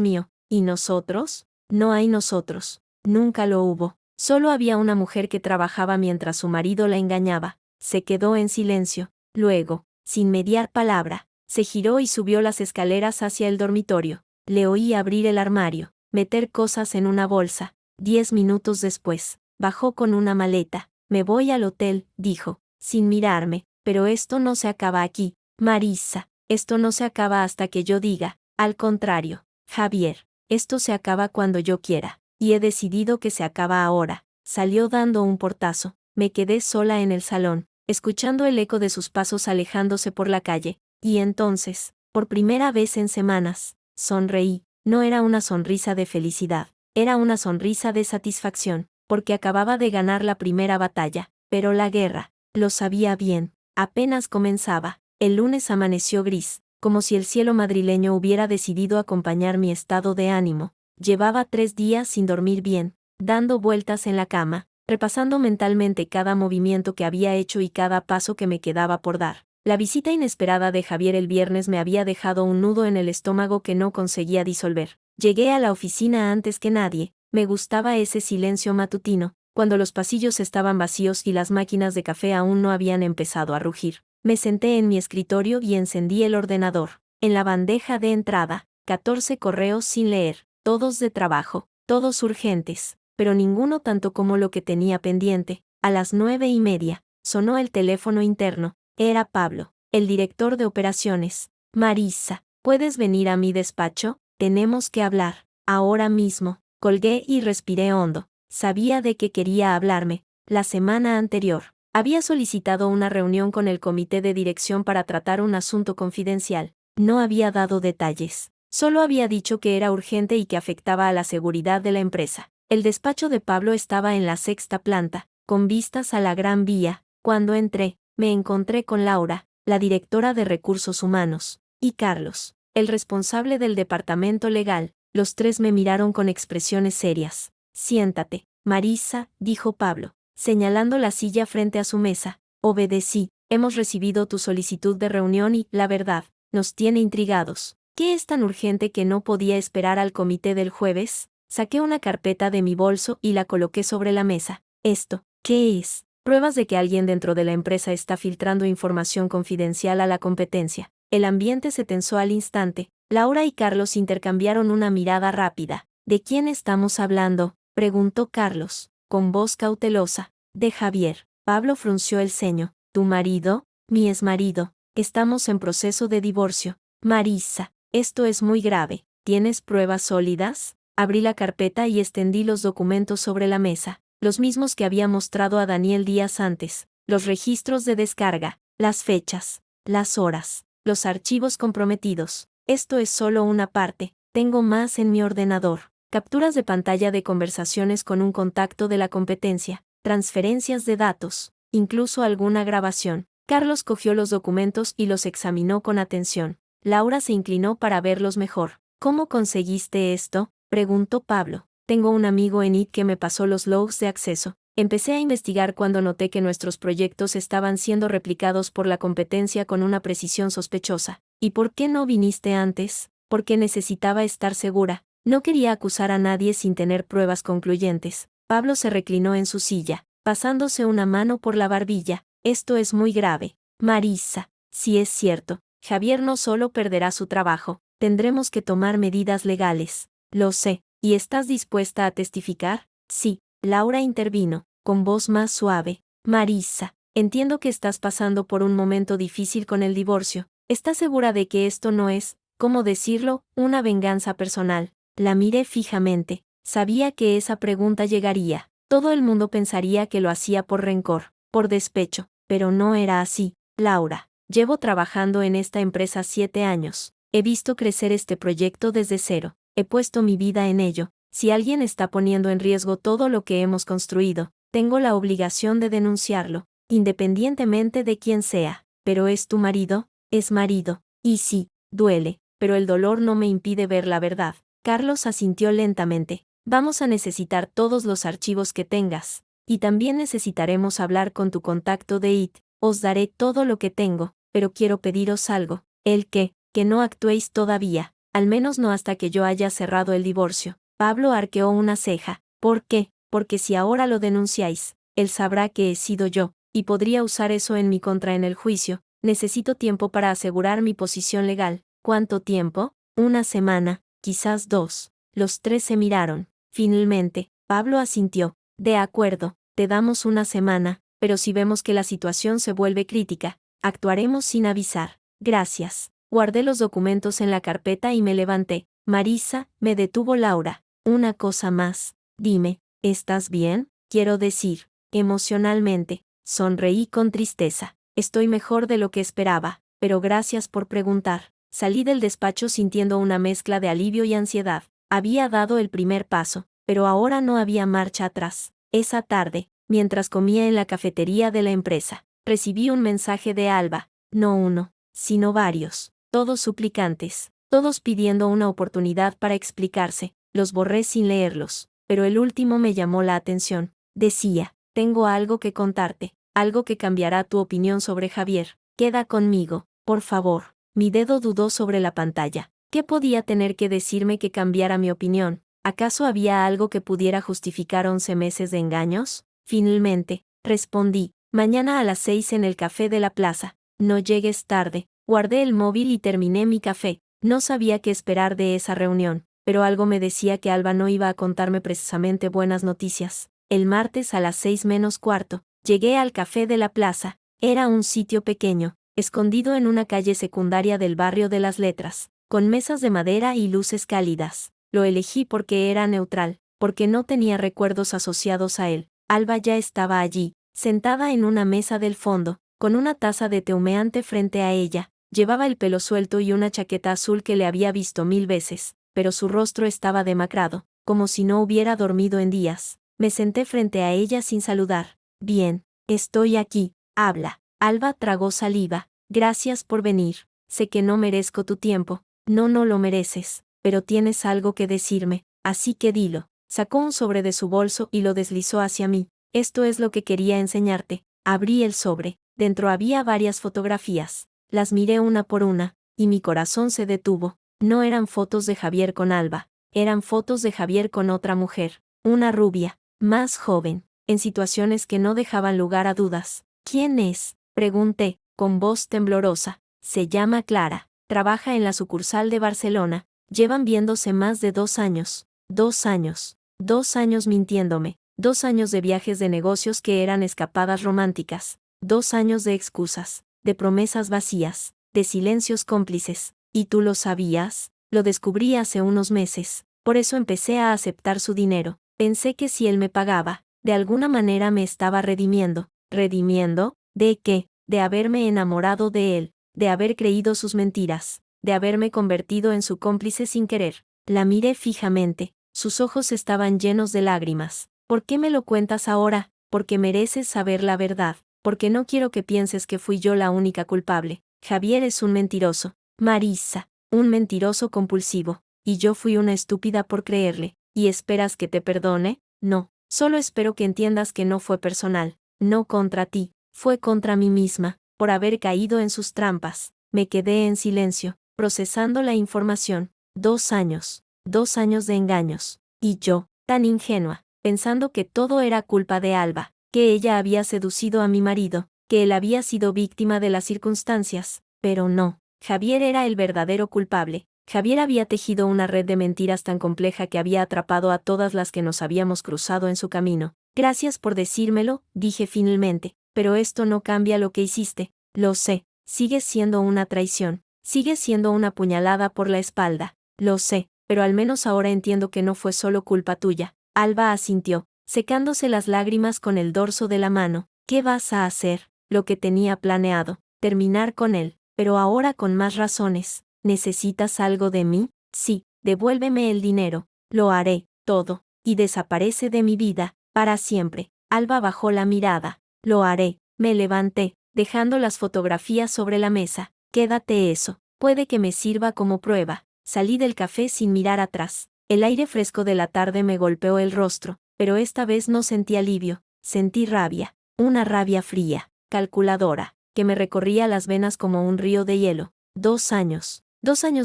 Speaker 1: mío. ¿Y nosotros? No hay nosotros. Nunca lo hubo. Solo había una mujer que trabajaba mientras su marido la engañaba. Se quedó en silencio. Luego, sin mediar palabra, se giró y subió las escaleras hacia el dormitorio. Le oí abrir el armario, meter cosas en una bolsa. 10 minutos después, bajó con una maleta. Me voy al hotel, dijo, sin mirarme, pero esto no se acaba aquí, Marisa. Esto no se acaba hasta que yo diga. Al contrario, Javier, esto se acaba cuando yo quiera. Y he decidido que se acaba ahora. Salió dando un portazo. Me quedé sola en el salón, escuchando el eco de sus pasos alejándose por la calle. Y entonces, por primera vez en semanas, sonreí. No era una sonrisa de felicidad, era una sonrisa de satisfacción, porque acababa de ganar la primera batalla. Pero la guerra, lo sabía bien, apenas comenzaba. El lunes amaneció gris, como si el cielo madrileño hubiera decidido acompañar mi estado de ánimo. Llevaba 3 días sin dormir bien, dando vueltas en la cama, repasando mentalmente cada movimiento que había hecho y cada paso que me quedaba por dar. La visita inesperada de Javier el viernes me había dejado un nudo en el estómago que no conseguía disolver. Llegué a la oficina antes que nadie. Me gustaba ese silencio matutino, cuando los pasillos estaban vacíos y las máquinas de café aún no habían empezado a rugir. Me senté en mi escritorio y encendí el ordenador. En la bandeja de entrada, 14 correos sin leer, todos de trabajo, todos urgentes, pero ninguno tanto como lo que tenía pendiente. A las 9:30, sonó el teléfono interno. Era Pablo, el director de operaciones. Marisa, ¿puedes venir a mi despacho? Tenemos que hablar, ahora mismo. Colgué y respiré hondo. Sabía de qué quería hablarme. La semana anterior, había solicitado una reunión con el comité de dirección para tratar un asunto confidencial. No había dado detalles. Solo había dicho que era urgente y que afectaba a la seguridad de la empresa. El despacho de Pablo estaba en la 6ª planta, con vistas a la Gran Vía. Cuando entré, me encontré con Laura, la directora de Recursos Humanos, y Carlos, el responsable del departamento legal. Los tres me miraron con expresiones serias. Siéntate, Marisa, dijo Pablo, señalando la silla frente a su mesa. Obedecí. Hemos recibido tu solicitud de reunión y, la verdad, nos tiene intrigados. ¿Qué es tan urgente que no podía esperar al comité del jueves? Saqué una carpeta de mi bolso y la coloqué sobre la mesa. ¿Esto qué es? Pruebas de que alguien dentro de la empresa está filtrando información confidencial a la competencia. El ambiente se tensó al instante. Laura y Carlos intercambiaron una mirada rápida. ¿De quién estamos hablando?, preguntó Carlos, con voz cautelosa. De Javier. Pablo frunció el ceño. ¿Tu marido? Mi exmarido. Estamos en proceso de divorcio. Marisa, esto es muy grave. ¿Tienes pruebas sólidas? Abrí la carpeta y extendí los documentos sobre la mesa. Los mismos que había mostrado a Daniel días antes, los registros de descarga, las fechas, las horas, los archivos comprometidos. Esto es solo una parte, tengo más en mi ordenador. Capturas de pantalla de conversaciones con un contacto de la competencia, transferencias de datos, incluso alguna grabación. Carlos cogió los documentos y los examinó con atención. Laura se inclinó para verlos mejor. ¿Cómo conseguiste esto?, preguntó Pablo. Tengo un amigo en IT que me pasó los logs de acceso. Empecé a investigar cuando noté que nuestros proyectos estaban siendo replicados por la competencia con una precisión sospechosa. ¿Y por qué no viniste antes? Porque necesitaba estar segura. No quería acusar a nadie sin tener pruebas concluyentes. Pablo se reclinó en su silla, pasándose una mano por la barbilla. Esto es muy grave. Marisa, si es cierto, Javier no solo perderá su trabajo, tendremos que tomar medidas legales. Lo sé. ¿Y estás dispuesta a testificar? Sí. Laura intervino, con voz más suave. Marisa, Entiendo que estás pasando por un momento difícil con el divorcio. ¿Estás segura de que esto no es, cómo decirlo, una venganza personal? La miré fijamente. Sabía que esa pregunta llegaría. Todo el mundo pensaría que lo hacía por rencor, por despecho, pero no era así, Laura. Llevo trabajando en esta empresa 7 años. He visto crecer este proyecto desde cero. He puesto mi vida en ello. Si alguien está poniendo en riesgo todo lo que hemos construido, tengo la obligación de denunciarlo, independientemente de quién sea. Pero es tu marido, es marido. Y sí, duele, pero el dolor no me impide ver la verdad. Carlos asintió lentamente. Vamos a necesitar todos los archivos que tengas. Y también necesitaremos hablar con tu contacto de IT. Os daré todo lo que tengo, pero quiero pediros algo. El que no actuéis todavía, al menos no hasta que yo haya cerrado el divorcio. Pablo arqueó una ceja. ¿Por qué? Porque si ahora lo denunciáis, él sabrá que he sido yo, y podría usar eso en mi contra en el juicio. Necesito tiempo para asegurar mi posición legal. ¿Cuánto tiempo? 1 semana, quizás 2. Los 3 se miraron. Finalmente, Pablo asintió. De acuerdo, te damos 1 semana, pero si vemos que la situación se vuelve crítica, actuaremos sin avisar. Gracias. Guardé los documentos en la carpeta y me levanté. Marisa, me detuvo Laura. Una cosa más. Dime, ¿estás bien? Quiero decir, emocionalmente. Sonreí con tristeza. Estoy mejor de lo que esperaba, pero gracias por preguntar. Salí del despacho sintiendo una mezcla de alivio y ansiedad. Había dado el primer paso, pero ahora no había marcha atrás. Esa tarde, mientras comía en la cafetería de la empresa, recibí un mensaje de Alba. No uno, sino varios. Todos suplicantes, todos pidiendo una oportunidad para explicarse. Los borré sin leerlos, pero el último me llamó la atención. Decía, tengo algo que contarte, algo que cambiará tu opinión sobre Javier. Queda conmigo, por favor. Mi dedo dudó sobre la pantalla. ¿Qué podía tener que decirme que cambiara mi opinión? ¿Acaso había algo que pudiera justificar 11 meses de engaños? Finalmente, respondí, mañana a las 6 en el café de la plaza. No llegues tarde. Guardé el móvil y terminé mi café. No sabía qué esperar de esa reunión, pero algo me decía que Alba no iba a contarme precisamente buenas noticias. El martes a las 6 menos cuarto, llegué al café de la plaza. Era un sitio pequeño, escondido en una calle secundaria del barrio de las Letras, con mesas de madera y luces cálidas. Lo elegí porque era neutral, porque no tenía recuerdos asociados a él. Alba ya estaba allí, sentada en una mesa del fondo, con una taza de té humeante frente a ella. Llevaba el pelo suelto y una chaqueta azul que le había visto 1000 veces, pero su rostro estaba demacrado, como si no hubiera dormido en días. Me senté frente a ella sin saludar. Bien, estoy aquí, habla. Alba tragó saliva. Gracias por venir. Sé que no merezco tu tiempo. No lo mereces, pero tienes algo que decirme, así que dilo. Sacó un sobre de su bolso y lo deslizó hacia mí. Esto es lo que quería enseñarte. Abrí el sobre. Dentro había varias fotografías. Las miré una por una, y mi corazón se detuvo. No eran fotos de Javier con Alba. Eran fotos de Javier con otra mujer. Una rubia, más joven, en situaciones que no dejaban lugar a dudas. ¿Quién es? Pregunté, con voz temblorosa. Se llama Clara. Trabaja en la sucursal de Barcelona. Llevan viéndose más de 2 años. 2 años. 2 años mintiéndome. 2 años de viajes de negocios que eran escapadas románticas. 2 años de excusas, de promesas vacías, de silencios cómplices. ¿Y tú lo sabías? Lo descubrí hace unos meses. Por eso empecé a aceptar su dinero. Pensé que si él me pagaba, de alguna manera me estaba redimiendo. ¿Redimiendo? ¿De qué? De haberme enamorado de él, de haber creído sus mentiras, de haberme convertido en su cómplice sin querer. La miré fijamente. Sus ojos estaban llenos de lágrimas. ¿Por qué me lo cuentas ahora? Porque mereces saber la verdad. Porque no quiero que pienses que fui yo la única culpable. Javier es un mentiroso. Marisa, un mentiroso compulsivo. Y yo fui una estúpida por creerle. ¿Y esperas que te perdone? No. Solo espero que entiendas que no fue personal. No contra ti. Fue contra mí misma, por haber caído en sus trampas. Me quedé en silencio, procesando la información. 2 años. 2 años de engaños. Y yo, tan ingenua, pensando que todo era culpa de Alba, que ella había seducido a mi marido, que él había sido víctima de las circunstancias. Pero no, Javier era el verdadero culpable. Javier había tejido una red de mentiras tan compleja que había atrapado a todas las que nos habíamos cruzado en su camino. Gracias por decírmelo, dije finalmente. pero esto no cambia lo que hiciste, lo sé, sigues siendo una traición, sigues siendo una puñalada por la espalda, lo sé, pero al menos ahora entiendo que no fue solo culpa tuya. Alba asintió, secándose las lágrimas con el dorso de la mano. ¿Qué vas a hacer? Lo que tenía planeado, terminar con él, pero ahora con más razones. ¿Necesitas algo de mí? Sí, devuélveme el dinero, lo haré, todo, y desaparece de mi vida, para siempre. Alba bajó la mirada. Lo haré. Me levanté, dejando las fotografías sobre la mesa. Quédate eso, puede que me sirva como prueba. Salí del café sin mirar atrás. El aire fresco de la tarde me golpeó el rostro, pero esta vez no sentí alivio, sentí rabia, una rabia fría, calculadora, que me recorría las venas como un río de hielo. 2 años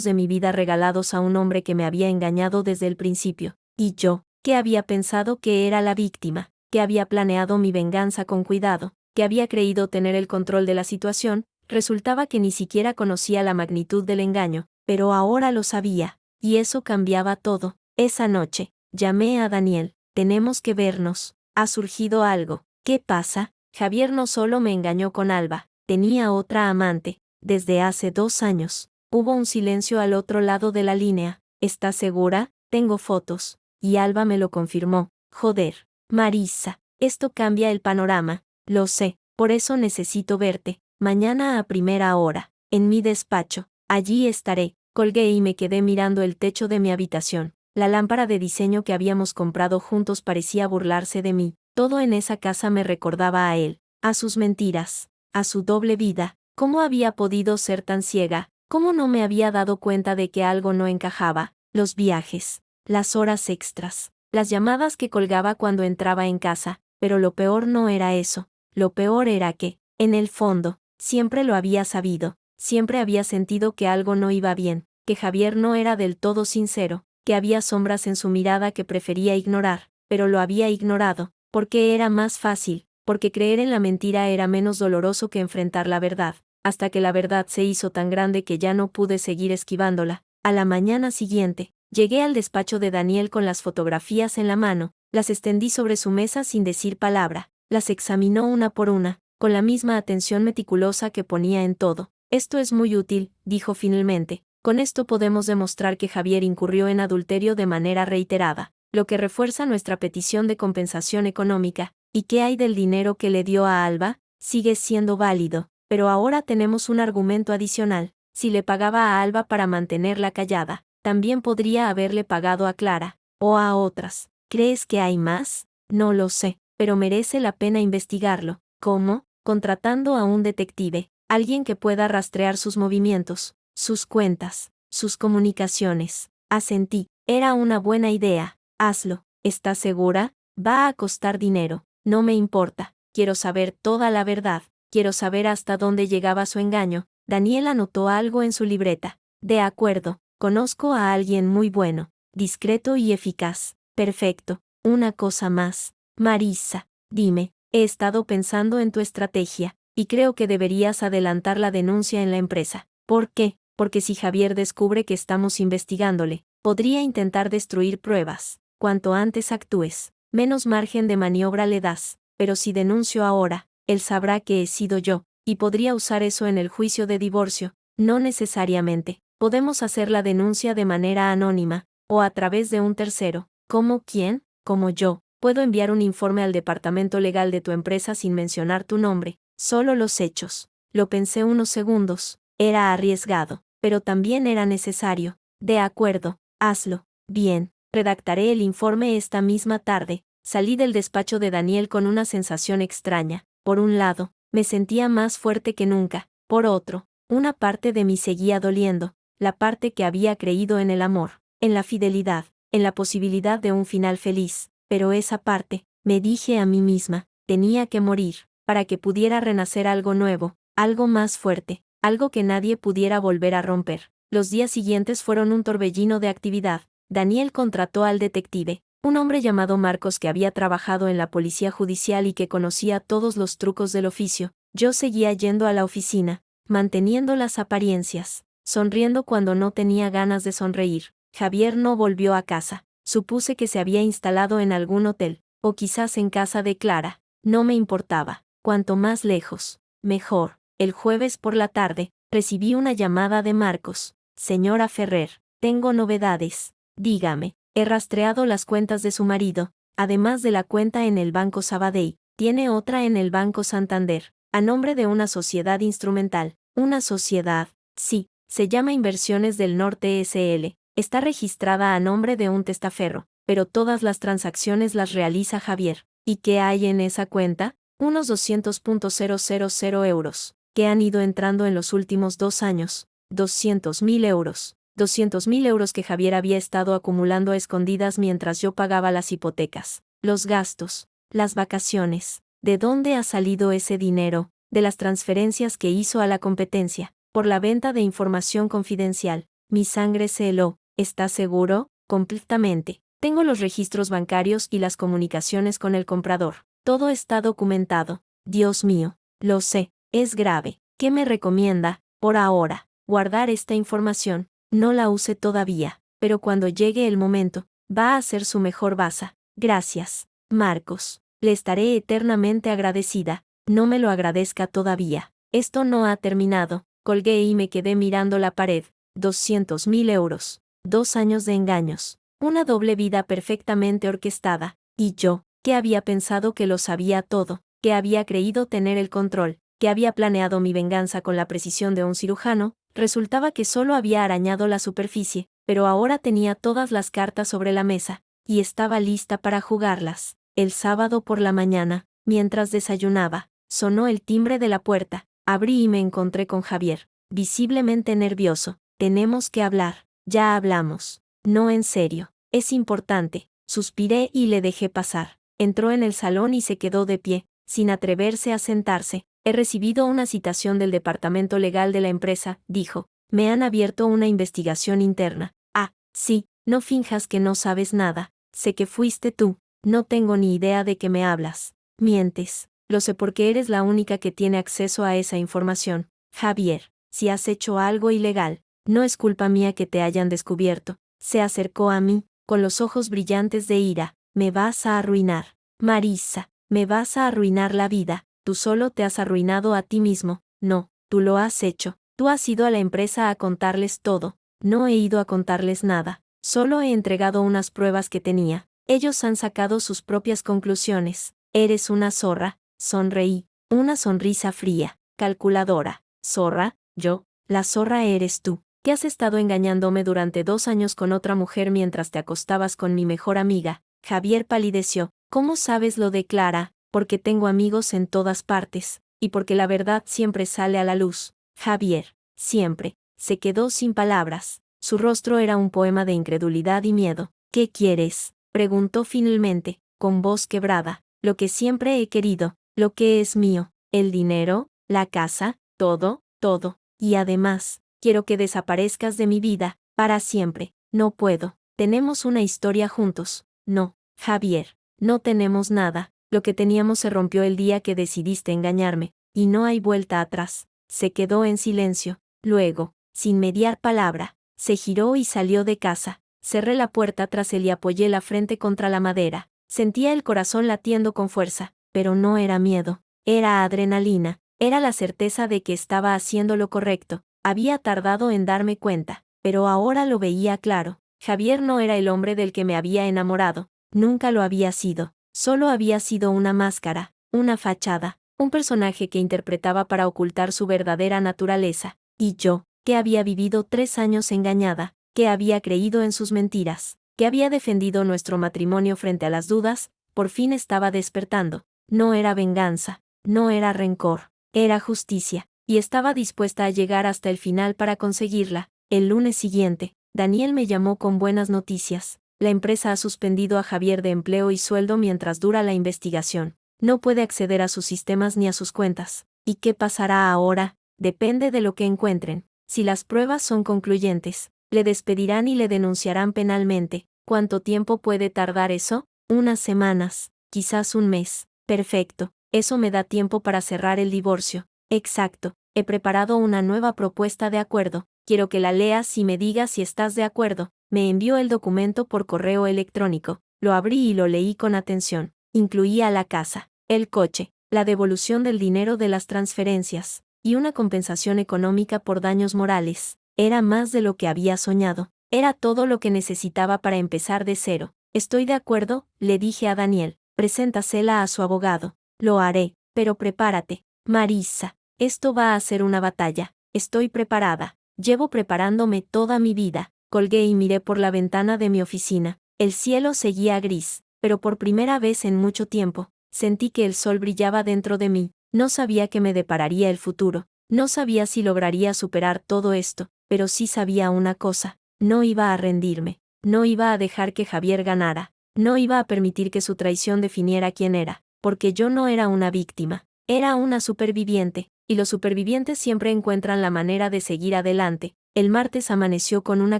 Speaker 1: de mi vida regalados a un hombre que me había engañado desde el principio, y yo, que había pensado que era la víctima, que había planeado mi venganza con cuidado, que había creído tener el control de la situación, resultaba que ni siquiera conocía la magnitud del engaño, pero ahora lo sabía, y eso cambiaba todo. Esa noche, llamé a Daniel, tenemos que vernos, ha surgido algo. ¿Qué pasa? Javier no solo me engañó con Alba, tenía otra amante, desde hace 2 años. Hubo un silencio al otro lado de la línea. ¿Estás segura? Tengo fotos. Y Alba me lo confirmó. Joder, Marisa, esto cambia el panorama, lo sé, por eso necesito verte, mañana a primera hora, en mi despacho, allí estaré. Colgué y me quedé mirando el techo de mi habitación. La lámpara de diseño que habíamos comprado juntos parecía burlarse de mí. Todo en esa casa me recordaba a él, a sus mentiras, a su doble vida. ¿Cómo había podido ser tan ciega? ¿Cómo no me había dado cuenta de que algo no encajaba? Los viajes, las horas extras, las llamadas que colgaba cuando entraba en casa, pero lo peor no era eso. Lo peor era que, en el fondo, siempre lo había sabido, siempre había sentido que algo no iba bien, que Javier no era del todo sincero, que había sombras en su mirada que prefería ignorar, pero lo había ignorado, porque era más fácil, porque creer en la mentira era menos doloroso que enfrentar la verdad, hasta que la verdad se hizo tan grande que ya no pude seguir esquivándola. A la mañana siguiente, llegué al despacho de Daniel con las fotografías en la mano, las extendí sobre su mesa sin decir palabra, las examinó una por una, con la misma atención meticulosa que ponía en todo. Esto es muy útil, dijo finalmente. Con esto podemos demostrar que Javier incurrió en adulterio de manera reiterada, lo que refuerza nuestra petición de compensación económica. ¿Y qué hay del dinero que le dio a Alba? Sigue siendo válido, pero ahora tenemos un argumento adicional. Si le pagaba a Alba para mantenerla callada, también podría haberle pagado a Clara, o a otras. ¿Crees que hay más? No lo sé, pero merece la pena investigarlo. ¿Cómo? Contratando a un detective, alguien que pueda rastrear sus movimientos, sus cuentas, sus comunicaciones. Asentí. Era una buena idea. Hazlo. ¿Estás segura? Va a costar dinero. No me importa. Quiero saber toda la verdad. Quiero saber hasta dónde llegaba su engaño. Daniel anotó algo en su libreta. De acuerdo. Conozco a alguien muy bueno, discreto y eficaz. Perfecto. Una cosa más. Marisa, dime, he estado pensando en tu estrategia, y creo que deberías adelantar la denuncia en la empresa. ¿Por qué? Porque si Javier descubre que estamos investigándole, podría intentar destruir pruebas. Cuanto antes actúes, menos margen de maniobra le das. Pero si denuncio ahora, él sabrá que he sido yo, y podría usar eso en el juicio de divorcio. No necesariamente. Podemos hacer la denuncia de manera anónima, o a través de un tercero. ¿Cómo quién? Como yo. Puedo enviar un informe al departamento legal de tu empresa sin mencionar tu nombre, solo los hechos. Lo pensé unos segundos. Era arriesgado, pero también era necesario. De acuerdo, hazlo. Bien, redactaré el informe esta misma tarde. Salí del despacho de Daniel con una sensación extraña. Por un lado, me sentía más fuerte que nunca. Por otro, una parte de mí seguía doliendo, la parte que había creído en el amor, en la fidelidad, en la posibilidad de un final feliz. Pero esa parte, me dije a mí misma, tenía que morir, para que pudiera renacer algo nuevo, algo más fuerte, algo que nadie pudiera volver a romper. Los días siguientes fueron un torbellino de actividad. Daniel contrató al detective, un hombre llamado Marcos que había trabajado en la policía judicial y que conocía todos los trucos del oficio. Yo seguía yendo a la oficina, manteniendo las apariencias, sonriendo cuando no tenía ganas de sonreír. Javier no volvió a casa. Supuse que se había instalado en algún hotel, o quizás en casa de Clara. No me importaba. Cuanto más lejos, mejor. El jueves por la tarde, recibí una llamada de Marcos. Señora Ferrer, tengo novedades. Dígame. He rastreado las cuentas de su marido, además de la cuenta en el Banco Sabadell. Tiene otra en el Banco Santander, a nombre de una sociedad instrumental. Una sociedad, sí, se llama Inversiones del Norte S.L. Está registrada a nombre de un testaferro, pero todas las transacciones las realiza Javier. ¿Y qué hay en esa cuenta? Unos 200.000 euros, que han ido entrando en los últimos 2 años. 200.000 euros. 200.000 euros que Javier había estado acumulando a escondidas mientras yo pagaba las hipotecas, los gastos, las vacaciones. ¿De dónde ha salido ese dinero? De las transferencias que hizo a la competencia, por la venta de información confidencial. Mi sangre se heló. ¿Estás seguro? Completamente. Tengo los registros bancarios y las comunicaciones con el comprador. Todo está documentado. Dios mío, lo sé, es grave. ¿Qué me recomienda, por ahora? Guardar esta información. No la use todavía, pero cuando llegue el momento, va a ser su mejor baza. Gracias, Marcos. Le estaré eternamente agradecida. No me lo agradezca todavía. Esto no ha terminado. Colgué y me quedé mirando la pared. 200.000 euros. 2 años de engaños. Una doble vida perfectamente orquestada. Y yo, que había pensado que lo sabía todo, que había creído tener el control, que había planeado mi venganza con la precisión de un cirujano, resultaba que solo había arañado la superficie, pero ahora tenía todas las cartas sobre la mesa, y estaba lista para jugarlas. El sábado por la mañana, mientras desayunaba, sonó el timbre de la puerta. Abrí y me encontré con Javier, visiblemente nervioso. Tenemos que hablar. Ya hablamos. No, en serio. Es importante. Suspiré y le dejé pasar. Entró en el salón y se quedó de pie, sin atreverse a sentarse. He recibido una citación del departamento legal de la empresa, dijo. Me han abierto una investigación interna. Ah, sí, no finjas que no sabes nada. Sé que fuiste tú. No tengo ni idea de qué me hablas. Mientes. Lo sé porque eres la única que tiene acceso a esa información. Javier, si has hecho algo ilegal, no es culpa mía que te hayan descubierto. Se acercó a mí, con los ojos brillantes de ira. Me vas a arruinar. Marisa, me vas a arruinar la vida. Tú solo te has arruinado a ti mismo. No, tú lo has hecho. Tú has ido a la empresa a contarles todo. No he ido a contarles nada. Solo he entregado unas pruebas que tenía. Ellos han sacado sus propias conclusiones. Eres una zorra. Sonreí. Una sonrisa fría, calculadora. ¿Zorra? Yo. La zorra eres tú, que has estado engañándome durante 2 años con otra mujer mientras te acostabas con mi mejor amiga. Javier palideció. ¿Cómo sabes lo de Clara? Porque tengo amigos en todas partes, y porque la verdad siempre sale a la luz. Javier, siempre. Se quedó sin palabras. Su rostro era un poema de incredulidad y miedo. ¿Qué quieres? Preguntó finalmente, con voz quebrada. Lo que siempre he querido, lo que es mío, el dinero, la casa, todo, todo. Y además, quiero que desaparezcas de mi vida, para siempre. No puedo. Tenemos una historia juntos. No, Javier, no tenemos nada. Lo que teníamos se rompió el día que decidiste engañarme, y no hay vuelta atrás. Se quedó en silencio. Luego, sin mediar palabra, se giró y salió de casa. Cerré la puerta tras él y apoyé la frente contra la madera. Sentía el corazón latiendo con fuerza, pero no era miedo, era adrenalina, era la certeza de que estaba haciendo lo correcto. Había tardado en darme cuenta, pero ahora lo veía claro. Javier no era el hombre del que me había enamorado, nunca lo había sido, solo había sido una máscara, una fachada, un personaje que interpretaba para ocultar su verdadera naturaleza. Y yo, que había vivido 3 años engañada, que había creído en sus mentiras, que había defendido nuestro matrimonio frente a las dudas, por fin estaba despertando. No era venganza, no era rencor, era justicia, y estaba dispuesta a llegar hasta el final para conseguirla. El lunes siguiente, Daniel me llamó con buenas noticias. La empresa ha suspendido a Javier de empleo y sueldo mientras dura la investigación. No puede acceder a sus sistemas ni a sus cuentas. ¿Y qué pasará ahora? Depende de lo que encuentren. Si las pruebas son concluyentes, le despedirán y le denunciarán penalmente. ¿Cuánto tiempo puede tardar eso? Unas semanas, quizás un mes. Perfecto, eso me da tiempo para cerrar el divorcio. Exacto, he preparado una nueva propuesta de acuerdo. Quiero que la leas y me digas si estás de acuerdo. Me envió el documento por correo electrónico. Lo abrí y lo leí con atención. Incluía la casa, el coche, la devolución del dinero de las transferencias, y una compensación económica por daños morales. Era más de lo que había soñado. Era todo lo que necesitaba para empezar de cero. Estoy de acuerdo, le dije a Daniel. Preséntasela a su abogado. Lo haré, pero prepárate, Marissa. Esto va a ser una batalla. Estoy preparada. Llevo preparándome toda mi vida. Colgué y miré por la ventana de mi oficina. El cielo seguía gris, pero por primera vez en mucho tiempo, sentí que el sol brillaba dentro de mí. No sabía qué me depararía el futuro. No sabía si lograría superar todo esto, pero sí sabía una cosa. No iba a rendirme. No iba a dejar que Javier ganara. No iba a permitir que su traición definiera quién era, porque yo no era una víctima. Era una superviviente, y los supervivientes siempre encuentran la manera de seguir adelante. El martes amaneció con una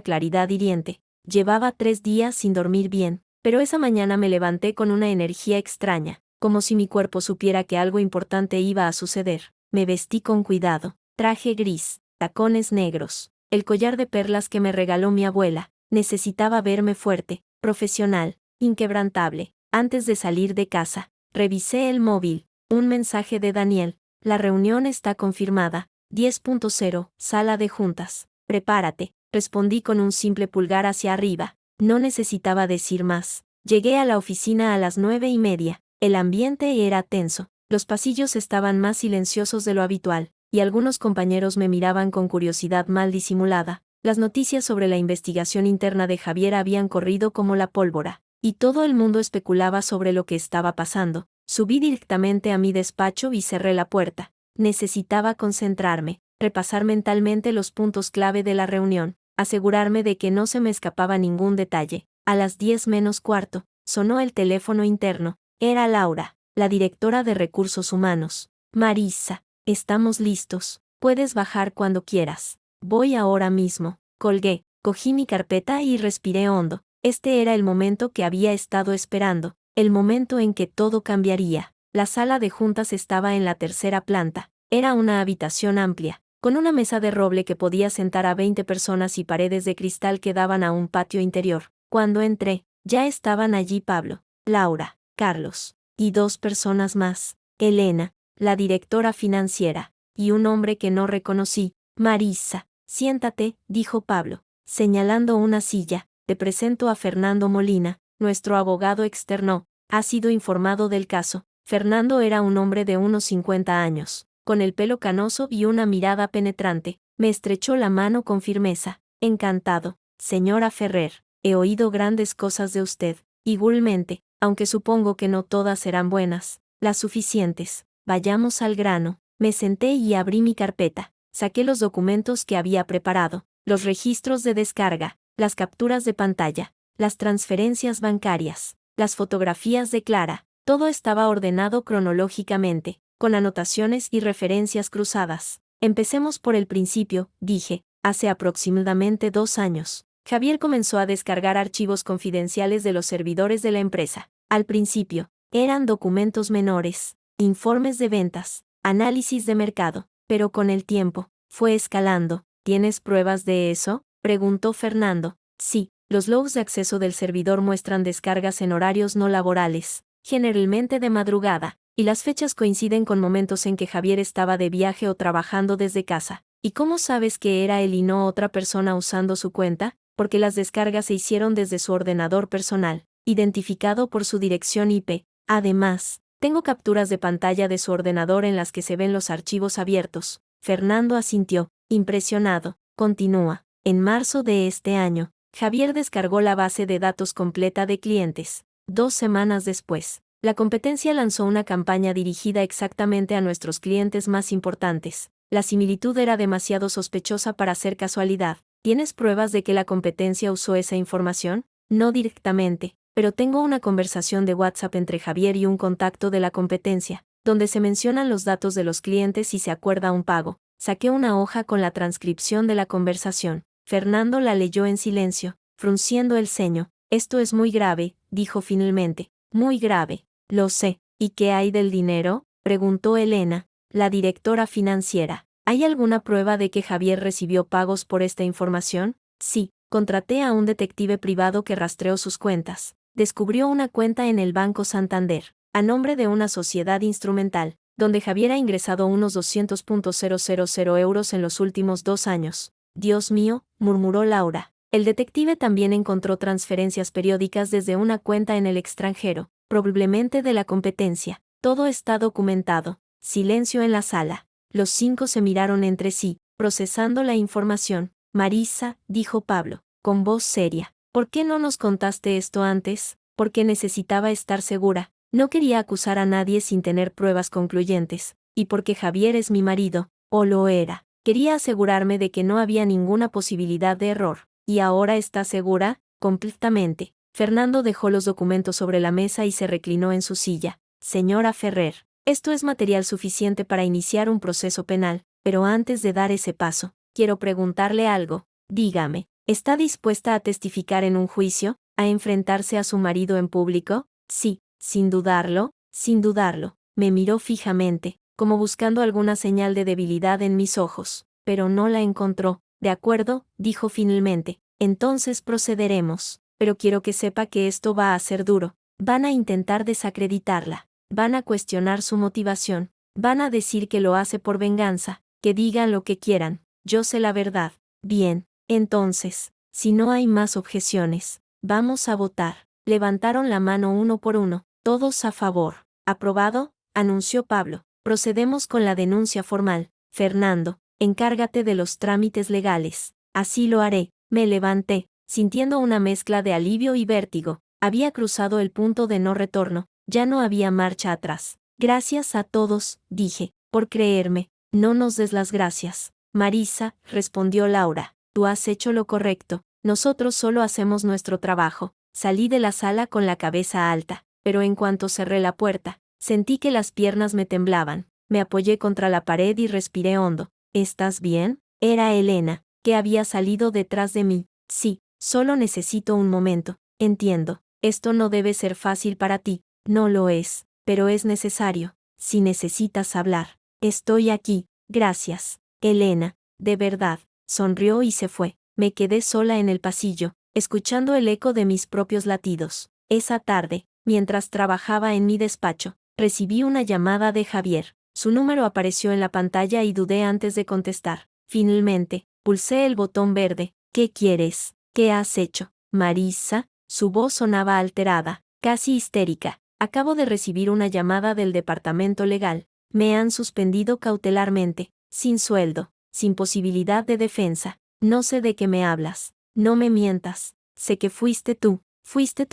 Speaker 1: claridad hiriente. Llevaba 3 días sin dormir bien, pero esa mañana me levanté con una energía extraña, como si mi cuerpo supiera que algo importante iba a suceder. Me vestí con cuidado. Traje gris, tacones negros, el collar de perlas que me regaló mi abuela. Necesitaba verme fuerte, profesional, inquebrantable. Antes de salir de casa, revisé el móvil. Un mensaje de Daniel. La reunión está confirmada. 10.0, sala de juntas. Prepárate, respondí con un simple pulgar hacia arriba. No necesitaba decir más. Llegué a la oficina a las 9:30. El ambiente era tenso. Los pasillos estaban más silenciosos de lo habitual, y algunos compañeros me miraban con curiosidad mal disimulada. Las noticias sobre la investigación interna de Javier habían corrido como la pólvora, y todo el mundo especulaba sobre lo que estaba pasando. Subí directamente a mi despacho y cerré la puerta. Necesitaba concentrarme, repasar mentalmente los puntos clave de la reunión, asegurarme de que no se me escapaba ningún detalle. A las 10:15, sonó el teléfono interno. Era Laura, la directora de Recursos Humanos. Marissa, estamos listos. Puedes bajar cuando quieras. Voy ahora mismo. Colgué, cogí mi carpeta y respiré hondo. Este era el momento que había estado esperando, el momento en que todo cambiaría. La sala de juntas estaba en la tercera planta. Era una habitación amplia, con una mesa de roble que podía sentar a 20 personas y paredes de cristal que daban a un patio interior. Cuando entré, ya estaban allí Pablo, Laura, Carlos, y 2 personas más, Elena, la directora financiera, y un hombre que no reconocí. Marissa, siéntate, dijo Pablo, señalando una silla. Te presento a Fernando Molina, nuestro abogado externo. Ha sido informado del caso. Fernando era un hombre de unos 50 años, con el pelo canoso y una mirada penetrante. Me estrechó la mano con firmeza. Encantado, señora Ferrer. He oído grandes cosas de usted. Igualmente, aunque supongo que no todas serán buenas, las suficientes. Vayamos al grano. Me senté y abrí mi carpeta. Saqué los documentos que había preparado, los registros de descarga, las capturas de pantalla, las transferencias bancarias, las fotografías de Clara. Todo estaba ordenado cronológicamente, con anotaciones y referencias cruzadas. Empecemos por el principio, dije. Hace aproximadamente 2 años, Javier comenzó a descargar archivos confidenciales de los servidores de la empresa. Al principio, eran documentos menores, informes de ventas, análisis de mercado, pero con el tiempo, fue escalando. ¿Tienes pruebas de eso?, preguntó Fernando. Sí, los logs de acceso del servidor muestran descargas en horarios no laborales, generalmente de madrugada, y las fechas coinciden con momentos en que Javier estaba de viaje o trabajando desde casa. ¿Y cómo sabes que era él y no otra persona usando su cuenta? Porque las descargas se hicieron desde su ordenador personal, identificado por su dirección IP. Además, tengo capturas de pantalla de su ordenador en las que se ven los archivos abiertos. Fernando asintió, impresionado. Continúa. En marzo de este año, Javier descargó la base de datos completa de clientes. 2 semanas después, la competencia lanzó una campaña dirigida exactamente a nuestros clientes más importantes. La similitud era demasiado sospechosa para ser casualidad. ¿Tienes pruebas de que la competencia usó esa información? No directamente, pero tengo una conversación de WhatsApp entre Javier y un contacto de la competencia, donde se mencionan los datos de los clientes y se acuerda un pago. Saqué una hoja con la transcripción de la conversación. Fernando la leyó en silencio, frunciendo el ceño. Esto es muy grave, dijo finalmente. Muy grave. Lo sé. ¿Y qué hay del dinero?, preguntó Elena, la directora financiera. ¿Hay alguna prueba de que Javier recibió pagos por esta información? Sí, contraté a un detective privado que rastreó sus cuentas. Descubrió una cuenta en el Banco Santander, a nombre de una sociedad instrumental. donde Javier ha ingresado unos 200.000 euros en los últimos 2 años. Dios mío, murmuró Laura. El detective también encontró transferencias periódicas desde una cuenta en el extranjero, probablemente de la competencia. Todo está documentado. Silencio en la sala. Los 5 se miraron entre sí, procesando la información. Marisa, dijo Pablo, con voz seria. ¿Por qué no nos contaste esto antes? Porque necesitaba estar segura. No quería acusar a nadie sin tener pruebas concluyentes. Y porque Javier es mi marido, o lo era. Quería asegurarme de que no había ninguna posibilidad de error. ¿Y ahora está segura? Completamente. Fernando dejó los documentos sobre la mesa y se reclinó en su silla. Señora Ferrer, esto es material suficiente para iniciar un proceso penal, pero antes de dar ese paso, quiero preguntarle algo. Dígame, ¿está dispuesta a testificar en un juicio, a enfrentarse a su marido en público? Sí, sin dudarlo, sin dudarlo. Me miró fijamente, como buscando alguna señal de debilidad en mis ojos, pero no la encontró. De acuerdo, dijo finalmente. Entonces procederemos, pero quiero que sepa que esto va a ser duro. Van a intentar desacreditarla. Van a cuestionar su motivación. Van a decir que lo hace por venganza. Que digan lo que quieran. Yo sé la verdad. Bien, entonces, si no hay más objeciones, vamos a votar. Levantaron la mano uno por uno. Todos a favor. Aprobado, anunció Pablo. Procedemos con la denuncia formal. Fernando, encárgate de los trámites legales. Así lo haré. Me levanté, sintiendo una mezcla de alivio y vértigo. Había cruzado el punto de no retorno. Ya no había marcha atrás. Gracias a todos, dije, por creerme. No nos des las gracias. Marisa, respondió Laura, tú has hecho lo correcto. Nosotros solo hacemos nuestro trabajo. Salí de la sala con la cabeza alta, pero en cuanto cerré la puerta, sentí que las piernas me temblaban. Me apoyé contra la pared y respiré hondo. ¿Estás bien? Era Elena, que había salido detrás de mí. Sí, solo necesito un momento. Entiendo, esto no debe ser fácil para ti. No lo es, pero es necesario. Si necesitas hablar, estoy aquí. Gracias, Elena, de verdad. Sonrió y se fue. Me quedé sola en el pasillo, escuchando el eco de mis propios latidos. Esa tarde, mientras trabajaba en mi despacho, recibí una llamada de Javier. Su número apareció en la pantalla y dudé antes de contestar. Finalmente, pulsé el botón verde. ¿Qué quieres? ¿Qué has hecho? Marisa, su voz sonaba alterada, casi histérica. Acabo de recibir una llamada del departamento legal. Me han suspendido cautelarmente, sin sueldo, sin posibilidad de defensa. No sé de qué me hablas. No me mientas. Sé que fuiste tú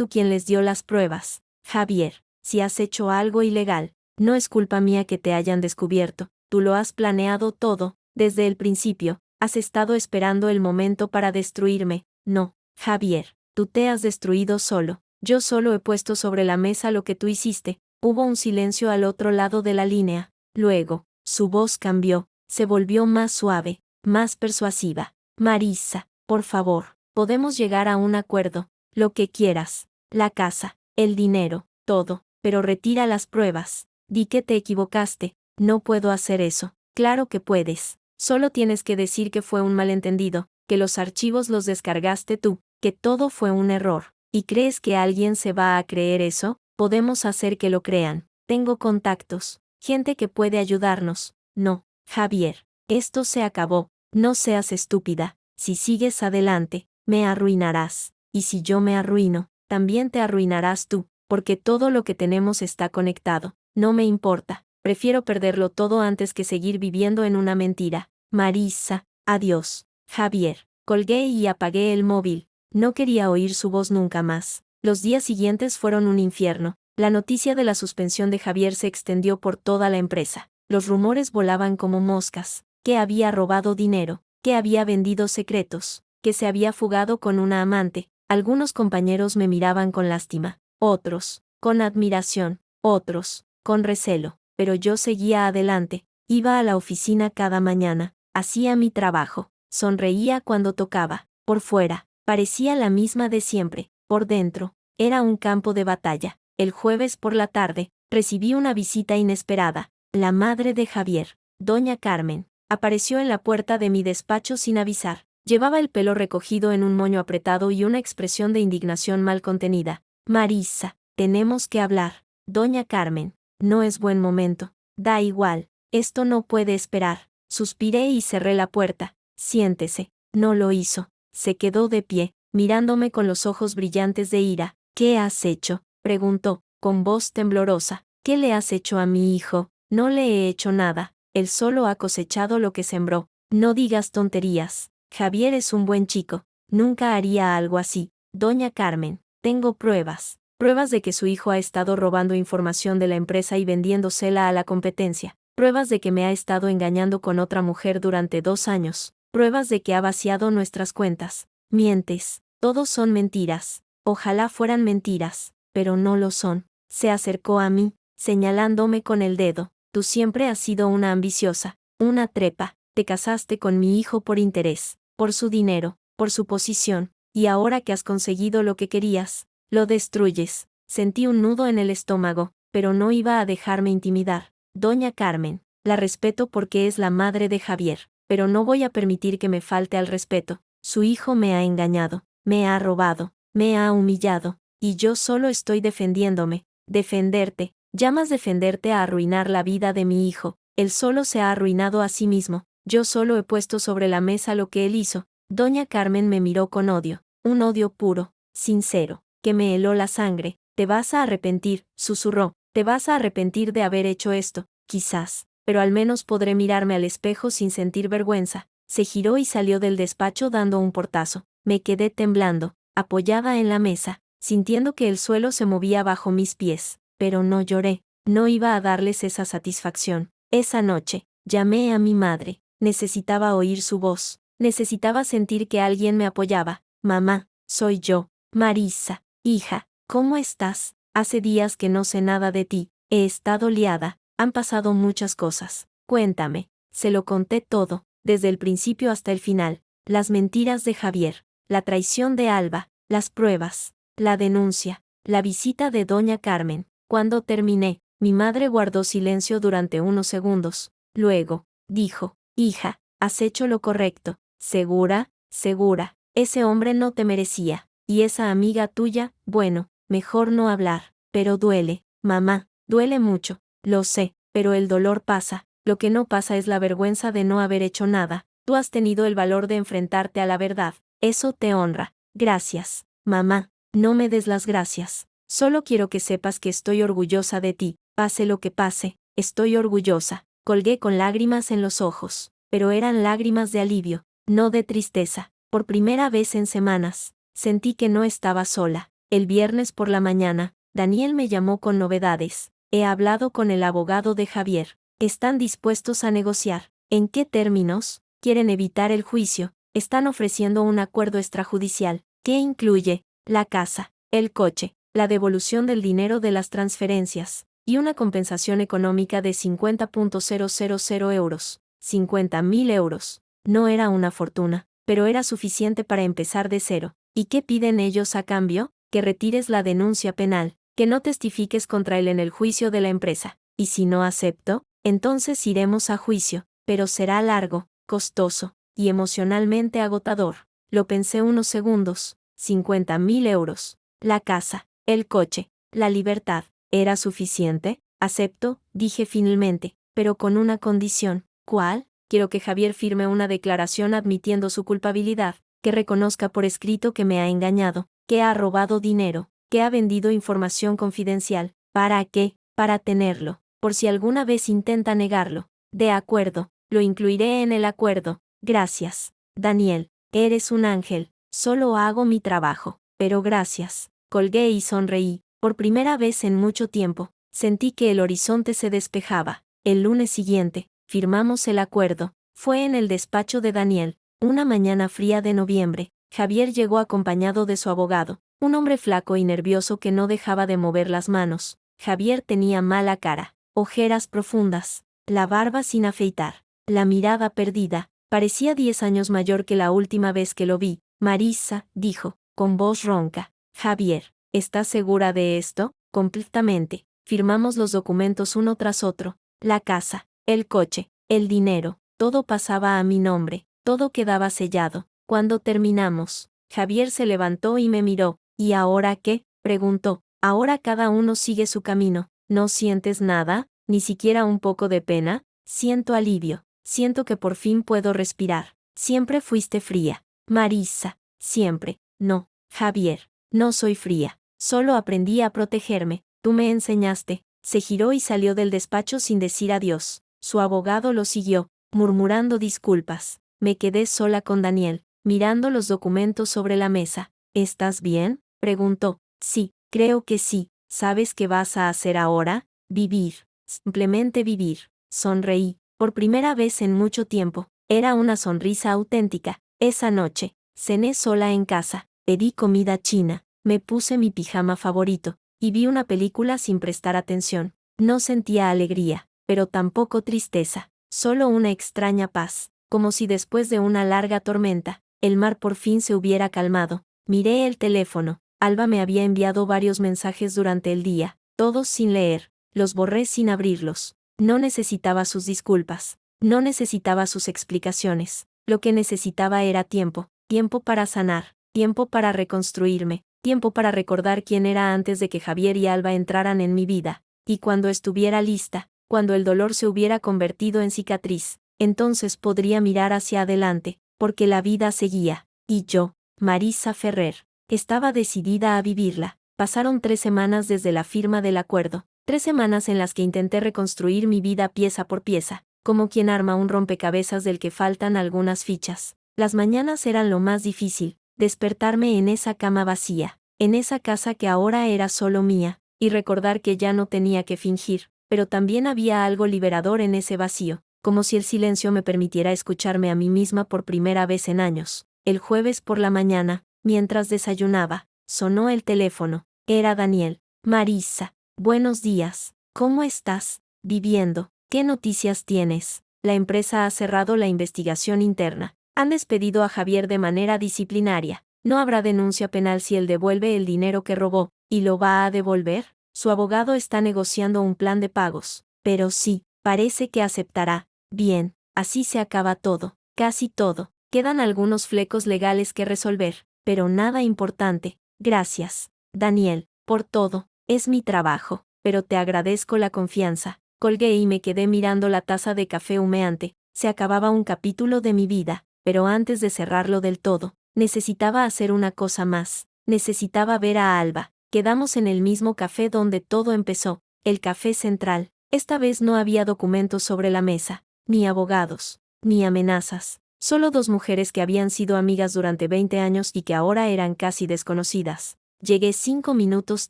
Speaker 1: quien les dio las pruebas. Javier, si has hecho algo ilegal, no es culpa mía que te hayan descubierto. Tú lo has planeado todo, desde el principio. Has estado esperando el momento para destruirme. No, Javier, tú te has destruido solo. Yo solo he puesto sobre la mesa lo que tú hiciste. Hubo un silencio al otro lado de la línea. Luego, su voz cambió, se volvió más suave, más persuasiva. Marisa, por favor, podemos llegar a un acuerdo. Lo que quieras. La casa, el dinero, todo, pero retira las pruebas. Di que te equivocaste. No puedo hacer eso. Claro que puedes. Solo tienes que decir que fue un malentendido, que los archivos los descargaste tú, que todo fue un error. ¿Y crees que alguien se va a creer eso? Podemos hacer que lo crean. Tengo contactos, gente que puede ayudarnos. No, Javier, esto se acabó. No seas estúpida. Si sigues adelante, me arruinarás. Y si yo me arruino, también te arruinarás tú, porque todo lo que tenemos está conectado. No me importa. Prefiero perderlo todo antes que seguir viviendo en una mentira. Marisa, adiós. Javier. Colgué y apagué el móvil. No quería oír su voz nunca más. Los días siguientes fueron un infierno. La noticia de la suspensión de Javier se extendió por toda la empresa. Los rumores volaban como moscas. Que había robado dinero, que había vendido secretos, que se había fugado con una amante. Algunos compañeros me miraban con lástima, otros, con admiración, otros, con recelo. Pero yo seguía adelante. Iba a la oficina cada mañana, hacía mi trabajo, sonreía cuando tocaba. Por fuera, parecía la misma de siempre. Por dentro, era un campo de batalla. El jueves por la tarde, recibí una visita inesperada. La madre de Javier, doña Carmen, apareció en la puerta de mi despacho sin avisar. Llevaba el pelo recogido en un moño apretado y una expresión de indignación mal contenida. Marisa, tenemos que hablar. Doña Carmen, no es buen momento. Da igual, esto no puede esperar. Suspiré y cerré la puerta. Siéntese. No lo hizo. Se quedó de pie, mirándome con los ojos brillantes de ira. ¿Qué has hecho?, preguntó, con voz temblorosa. ¿Qué le has hecho a mi hijo? No le he hecho nada. Él solo ha cosechado lo que sembró. No digas tonterías. Javier es un buen chico. Nunca haría algo así. Doña Carmen, tengo pruebas. Pruebas de que su hijo ha estado robando información de la empresa y vendiéndosela a la competencia. Pruebas de que me ha estado engañando con otra mujer durante 2 años. Pruebas de que ha vaciado nuestras cuentas. Mientes. Todos son mentiras. Ojalá fueran mentiras, pero no lo son. Se acercó a mí, señalándome con el dedo. Tú siempre has sido una ambiciosa, una trepa. Te casaste con mi hijo por interés, por su dinero, por su posición, y ahora que has conseguido lo que querías, lo destruyes. Sentí un nudo en el estómago, pero no iba a dejarme intimidar. Doña Carmen, la respeto porque es la madre de Javier, pero no voy a permitir que me falte al respeto. Su hijo me ha engañado, me ha robado, me ha humillado, y yo solo estoy defendiéndome. Defenderte. ¿Llamas defenderte a arruinar la vida de mi hijo? Él solo se ha arruinado a sí mismo. Yo solo he puesto sobre la mesa lo que él hizo. Doña Carmen me miró con odio, un odio puro, sincero, que me heló la sangre. Te vas a arrepentir, susurró. Te vas a arrepentir de haber hecho esto, quizás, pero al menos podré mirarme al espejo sin sentir vergüenza. Se giró y salió del despacho dando un portazo. Me quedé temblando, apoyada en la mesa, sintiendo que el suelo se movía bajo mis pies, pero no lloré. No iba a darles esa satisfacción. Esa noche, llamé a mi madre. Necesitaba oír su voz. Necesitaba sentir que alguien me apoyaba. Mamá, soy yo. Marisa, hija, ¿cómo estás? Hace días que no sé nada de ti. He estado liada. Han pasado muchas cosas. Cuéntame. Se lo conté todo, desde el principio hasta el final. Las mentiras de Javier, la traición de Alba, las pruebas, la denuncia, la visita de Doña Carmen. Cuando terminé, mi madre guardó silencio durante unos segundos. Luego, dijo, hija, has hecho lo correcto. ¿Segura? Segura. Ese hombre no te merecía. Y esa amiga tuya, bueno, mejor no hablar. Pero duele, mamá, duele mucho. Lo sé, pero el dolor pasa. Lo que no pasa es la vergüenza de no haber hecho nada. Tú has tenido el valor de enfrentarte a la verdad. Eso te honra. Gracias, mamá. No me des las gracias. Solo quiero que sepas que estoy orgullosa de ti. Pase lo que pase, estoy orgullosa. Colgué con lágrimas en los ojos, pero eran lágrimas de alivio, no de tristeza. Por primera vez en semanas, sentí que no estaba sola. El viernes por la mañana, Daniel me llamó con novedades. He hablado con el abogado de Javier. Están dispuestos a negociar. ¿En qué términos? Quieren evitar el juicio. Están ofreciendo un acuerdo extrajudicial, que incluye la casa, el coche, la devolución del dinero de las transferencias, y una compensación económica de 50.000 euros. 50.000 euros. No era una fortuna, pero era suficiente para empezar de cero. ¿Y qué piden ellos a cambio? Que retires la denuncia penal, que no testifiques contra él en el juicio de la empresa. ¿Y si no acepto? Entonces iremos a juicio, pero será largo, costoso, y emocionalmente agotador. Lo pensé unos segundos. 50.000 euros. La casa, el coche, la libertad. ¿Era suficiente? Acepto, dije finalmente, pero con una condición. ¿Cuál? Quiero que Javier firme una declaración admitiendo su culpabilidad, que reconozca por escrito que me ha engañado, que ha robado dinero, que ha vendido información confidencial. ¿Para qué? Para tenerlo, por si alguna vez intenta negarlo. De acuerdo, lo incluiré en el acuerdo. Gracias, Daniel, eres un ángel. Solo hago mi trabajo, pero gracias. Colgué y sonreí. Por primera vez en mucho tiempo, sentí que el horizonte se despejaba. El lunes siguiente, firmamos el acuerdo. Fue en el despacho de Daniel, una mañana fría de noviembre. Javier llegó acompañado de su abogado, un hombre flaco y nervioso que no dejaba de mover las manos. Javier tenía mala cara, ojeras profundas, la barba sin afeitar, la mirada perdida. Parecía 10 años mayor que la última vez que lo vi. Marisa, dijo, con voz ronca. Javier, ¿estás segura de esto? Completamente. Firmamos los documentos uno tras otro. La casa, el coche, el dinero, todo pasaba a mi nombre, todo quedaba sellado. Cuando terminamos, Javier se levantó y me miró. ¿Y ahora qué?, preguntó. Ahora cada uno sigue su camino. ¿No sientes nada? ni siquiera un poco de pena. Siento alivio, siento que por fin puedo respirar. Siempre fuiste fría, Marissa, siempre. No, Javier, no soy fría. Solo aprendí a protegerme. Tú me enseñaste. Se giró y salió del despacho sin decir adiós. Su abogado lo siguió, murmurando disculpas. Me quedé sola con Daniel, mirando los documentos sobre la mesa. ¿Estás bien?, preguntó. Sí, creo que sí. ¿Sabes qué vas a hacer ahora? Vivir. Simplemente vivir. Sonreí. Por primera vez en mucho tiempo. Era una sonrisa auténtica. Esa noche, cené sola en casa. Pedí comida china. Me puse mi pijama favorito. Y vi una película sin prestar atención. No sentía alegría, pero tampoco tristeza. Solo una extraña paz. Como si después de una larga tormenta, el mar por fin se hubiera calmado. Miré el teléfono. Alba me había enviado varios mensajes durante el día, todos sin leer. Los borré sin abrirlos. No necesitaba sus disculpas. No necesitaba sus explicaciones. Lo que necesitaba era tiempo. Tiempo para sanar. Tiempo para reconstruirme. Tiempo para recordar quién era antes de que Javier y Alba entraran en mi vida. Y cuando estuviera lista, cuando el dolor se hubiera convertido en cicatriz, entonces podría mirar hacia adelante, porque la vida seguía. Y yo, Marissa Ferrer, estaba decidida a vivirla. Pasaron 3 semanas desde la firma del acuerdo. 3 semanas en las que intenté reconstruir mi vida pieza por pieza, como quien arma un rompecabezas del que faltan algunas fichas. Las mañanas eran lo más difícil. Despertarme en esa cama vacía, en esa casa que ahora era solo mía, y recordar que ya no tenía que fingir, pero también había algo liberador en ese vacío, como si el silencio me permitiera escucharme a mí misma por primera vez en años. El jueves por la mañana, mientras desayunaba, sonó el teléfono. Era Daniel. Marissa, buenos días. ¿Cómo estás? Viviendo. ¿Qué noticias tienes? La empresa ha cerrado la investigación interna. Han despedido a Javier de manera disciplinaria. No habrá denuncia penal si él devuelve el dinero que robó, ¿y lo va a devolver? Su abogado está negociando un plan de pagos. Pero sí, parece que aceptará. Bien, así se acaba todo, casi todo. Quedan algunos flecos legales que resolver, pero nada importante. Gracias, Daniel, por todo. Es mi trabajo, pero te agradezco la confianza. Colgué y me quedé mirando la taza de café humeante. Se acababa un capítulo de mi vida. Pero antes de cerrarlo del todo, necesitaba hacer una cosa más. Necesitaba ver a Alba. Quedamos en el mismo café donde todo empezó, el Café Central. Esta vez no había documentos sobre la mesa, ni abogados, ni amenazas. Solo 2 mujeres que habían sido amigas durante 20 años y que ahora eran casi desconocidas. Llegué 5 minutos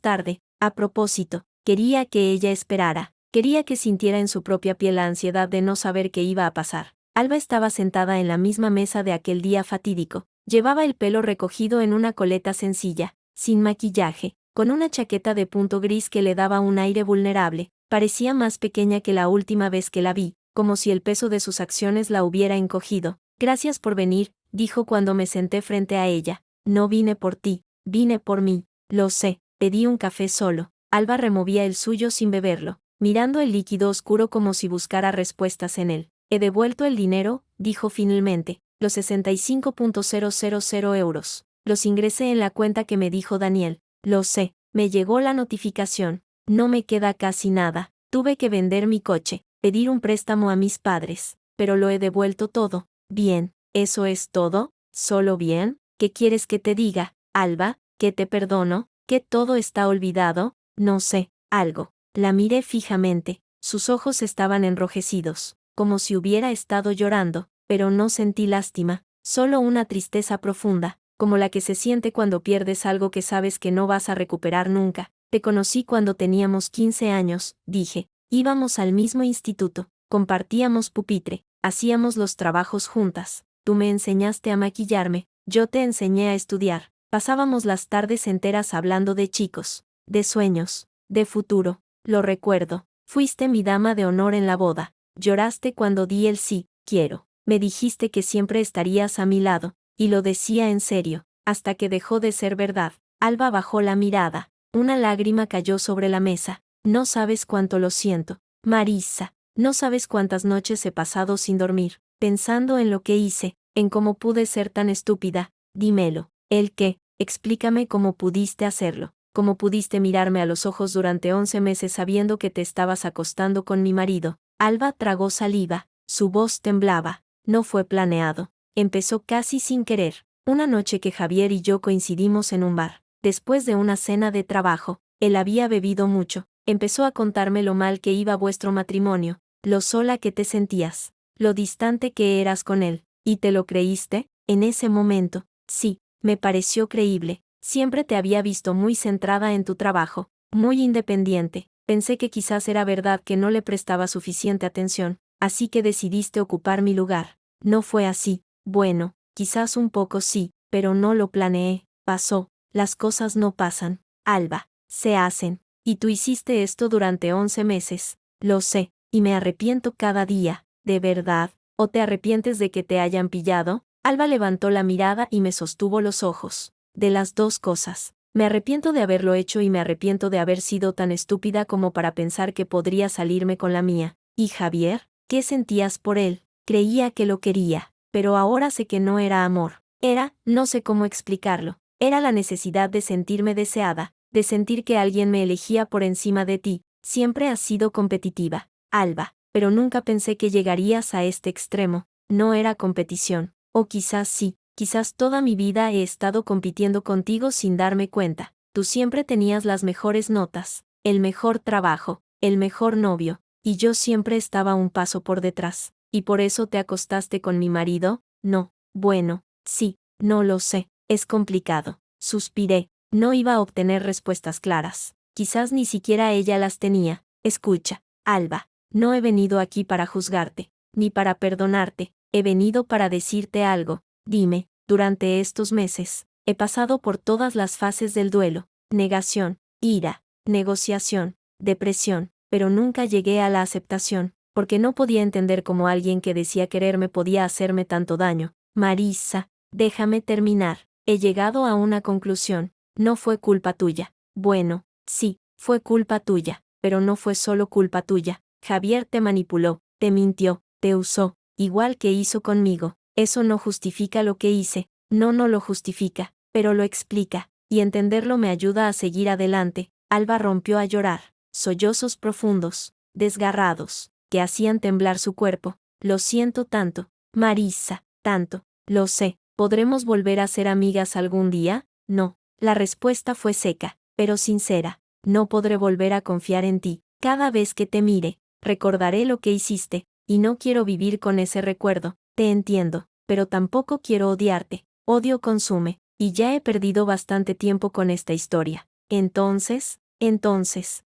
Speaker 1: tarde. A propósito, quería que ella esperara. Quería que sintiera en su propia piel la ansiedad de no saber qué iba a pasar. Alba estaba sentada en la misma mesa de aquel día fatídico. Llevaba el pelo recogido en una coleta sencilla, sin maquillaje, con una chaqueta de punto gris que le daba un aire vulnerable. Parecía más pequeña que la última vez que la vi, como si el peso de sus acciones la hubiera encogido. Gracias por venir, dijo cuando me senté frente a ella. No vine por ti, vine por mí. Lo sé, pedí un café solo. Alba removía el suyo sin beberlo, mirando el líquido oscuro como si buscara respuestas en él. He devuelto el dinero, dijo finalmente, los 65.000 euros. Los ingresé en la cuenta que me dijo Daniel. Lo sé, me llegó la notificación. No me queda casi nada. Tuve que vender mi coche, pedir un préstamo a mis padres, pero lo he devuelto todo. Bien, ¿eso es todo? ¿Solo bien? ¿Qué quieres que te diga, Alba? ¿Que te perdono? ¿Que todo está olvidado? No sé, algo. La miré fijamente. Sus ojos estaban enrojecidos, como si hubiera estado llorando, pero no sentí lástima, solo una tristeza profunda, como la que se siente cuando pierdes algo que sabes que no vas a recuperar nunca. Te conocí cuando teníamos 15 años, dije. Íbamos al mismo instituto, compartíamos pupitre, hacíamos los trabajos juntas. Tú me enseñaste a maquillarme, yo te enseñé a estudiar. Pasábamos las tardes enteras hablando de chicos, de sueños, de futuro. Lo recuerdo. Fuiste mi dama de honor en la boda. Lloraste cuando di el sí, quiero. Me dijiste que siempre estarías a mi lado, y lo decía en serio, hasta que dejó de ser verdad. Alba bajó la mirada. Una lágrima cayó sobre la mesa. No sabes cuánto lo siento, Marissa. No sabes cuántas noches he pasado sin dormir, pensando en lo que hice, en cómo pude ser tan estúpida. Dímelo. ¿El qué? Explícame cómo pudiste hacerlo. ¿Cómo pudiste mirarme a los ojos durante 11 meses sabiendo que te estabas acostando con mi marido? Alba tragó saliva, su voz temblaba. No fue planeado. Empezó casi sin querer. Una noche que Javier y yo coincidimos en un bar. Después de una cena de trabajo, él había bebido mucho. Empezó a contarme lo mal que iba vuestro matrimonio, lo sola que te sentías, lo distante que eras con él. ¿Y te lo creíste? En ese momento, sí, me pareció creíble. Siempre te había visto muy centrada en tu trabajo, muy independiente. Pensé que quizás era verdad que no le prestaba suficiente atención, así que decidiste ocupar mi lugar. No fue así. Bueno, quizás un poco sí, pero no lo planeé. Pasó. Las cosas no pasan, Alba, se hacen. Y tú hiciste esto durante 11 meses. Lo sé, y me arrepiento cada día. ¿De verdad? ¿O te arrepientes de que te hayan pillado? Alba levantó la mirada y me sostuvo los ojos. De las dos cosas. Me arrepiento de haberlo hecho y me arrepiento de haber sido tan estúpida como para pensar que podría salirme con la mía. ¿Y Javier? ¿Qué sentías por él? Creía que lo quería, pero ahora sé que no era amor. Era, no sé cómo explicarlo, era la necesidad de sentirme deseada, de sentir que alguien me elegía por encima de ti. Siempre has sido competitiva, Alba, pero nunca pensé que llegarías a este extremo. No era competición, o quizás sí. Quizás toda mi vida he estado compitiendo contigo sin darme cuenta. Tú siempre tenías las mejores notas, el mejor trabajo, el mejor novio, y yo siempre estaba un paso por detrás. ¿Y por eso te acostaste con mi marido? No. Bueno, sí, no lo sé, es complicado. Suspiré. No iba a obtener respuestas claras. Quizás ni siquiera ella las tenía. Escucha, Alba, no he venido aquí para juzgarte, ni para perdonarte, he venido para decirte algo. Dime, durante estos meses, he pasado por todas las fases del duelo, negación, ira, negociación, depresión, pero nunca llegué a la aceptación, porque no podía entender cómo alguien que decía quererme podía hacerme tanto daño. Marisa, déjame terminar, he llegado a una conclusión, no fue culpa tuya. Bueno, sí, fue culpa tuya, pero no fue solo culpa tuya. Javier te manipuló, te mintió, te usó, igual que hizo conmigo. Eso no justifica lo que hice, no lo justifica, pero lo explica, y entenderlo me ayuda a seguir adelante. Alba rompió a llorar, sollozos profundos, desgarrados, que hacían temblar su cuerpo. Lo siento tanto, Marisa, tanto, lo sé. ¿Podremos volver a ser amigas algún día? No. La respuesta fue seca, pero sincera. No podré volver a confiar en ti. Cada vez que te mire, recordaré lo que hiciste, y no quiero vivir con ese recuerdo. Te entiendo, pero tampoco quiero odiarte. Odio consume, y ya he perdido bastante tiempo con esta historia. Entonces,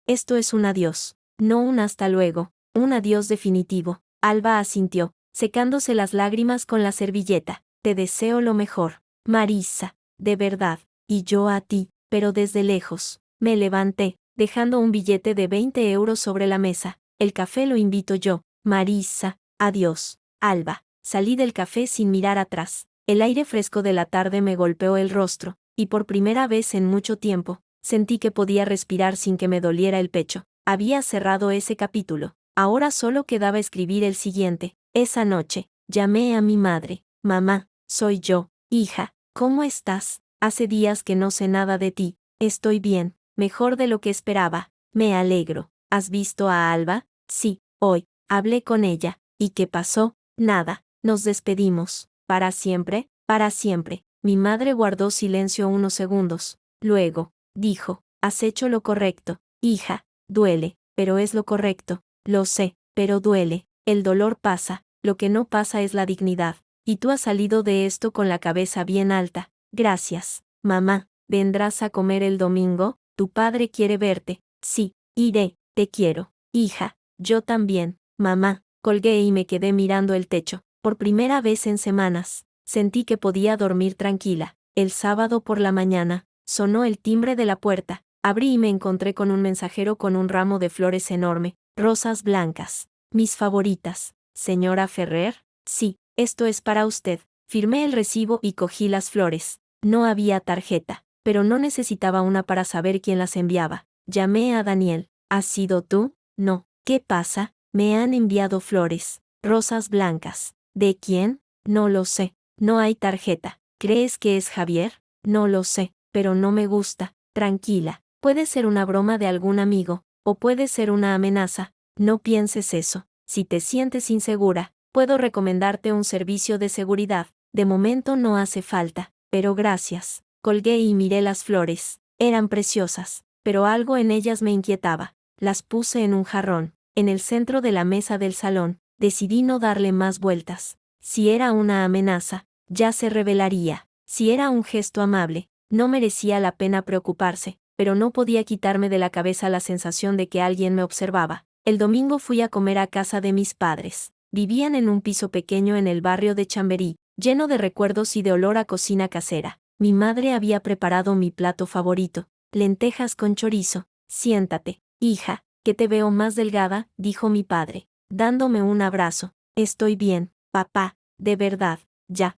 Speaker 1: esto es un adiós, no un hasta luego, un adiós definitivo. Alba asintió, secándose las lágrimas con la servilleta. Te deseo lo mejor, Marisa, de verdad, y yo a ti, pero desde lejos. Me levanté, dejando un billete de 20 euros sobre la mesa. El café lo invito yo, Marisa, adiós, Alba. Salí del café sin mirar atrás. El aire fresco de la tarde me golpeó el rostro, y por primera vez en mucho tiempo, sentí que podía respirar sin que me doliera el pecho. Había cerrado ese capítulo. Ahora solo quedaba escribir el siguiente. Esa noche, llamé a mi madre. Mamá, soy yo. Hija, ¿cómo estás? Hace días que no sé nada de ti. Estoy bien, mejor de lo que esperaba. Me alegro. ¿Has visto a Alba? Sí, hoy. Hablé con ella. ¿Y qué pasó? Nada. Nos despedimos. ¿Para siempre? Para siempre. Mi madre guardó silencio unos segundos. Luego, dijo, has hecho lo correcto. Hija, duele, pero es lo correcto. Lo sé, pero duele. El dolor pasa, lo que no pasa es la dignidad. Y tú has salido de esto con la cabeza bien alta. Gracias. Mamá, ¿vendrás a comer el domingo? Tu padre quiere verte. Sí, iré. Te quiero. Hija, yo también. Mamá, colgué y me quedé mirando el techo. Por primera vez en semanas, sentí que podía dormir tranquila. El sábado por la mañana, sonó el timbre de la puerta. Abrí y me encontré con un mensajero con un ramo de flores enorme, rosas blancas. Mis favoritas. Señora Ferrer, sí, esto es para usted. Firmé el recibo y cogí las flores. No había tarjeta, pero no necesitaba una para saber quién las enviaba. Llamé a Daniel. ¿Has sido tú? No. ¿Qué pasa? Me han enviado flores, rosas blancas. ¿De quién? No lo sé. No hay tarjeta. ¿Crees que es Javier? No lo sé, pero no me gusta. Tranquila, Puede ser una broma de algún amigo, o puede ser una amenaza. No pienses eso. Si te sientes insegura, puedo recomendarte un servicio de seguridad. De momento no hace falta, pero gracias. Colgué y miré las flores. Eran preciosas, pero algo en ellas me inquietaba. Las puse en un jarrón, en el centro de la mesa del salón. Decidí no darle más vueltas. Si era una amenaza, ya se revelaría. Si era un gesto amable, no merecía la pena preocuparse, pero no podía quitarme de la cabeza la sensación de que alguien me observaba. El domingo fui a comer a casa de mis padres. Vivían en un piso pequeño en el barrio de Chamberí, lleno de recuerdos y de olor a cocina casera. Mi madre había preparado mi plato favorito, lentejas con chorizo. Siéntate, hija, que te veo más delgada, dijo mi padre, dándome un abrazo. Estoy bien, papá, de verdad, ya,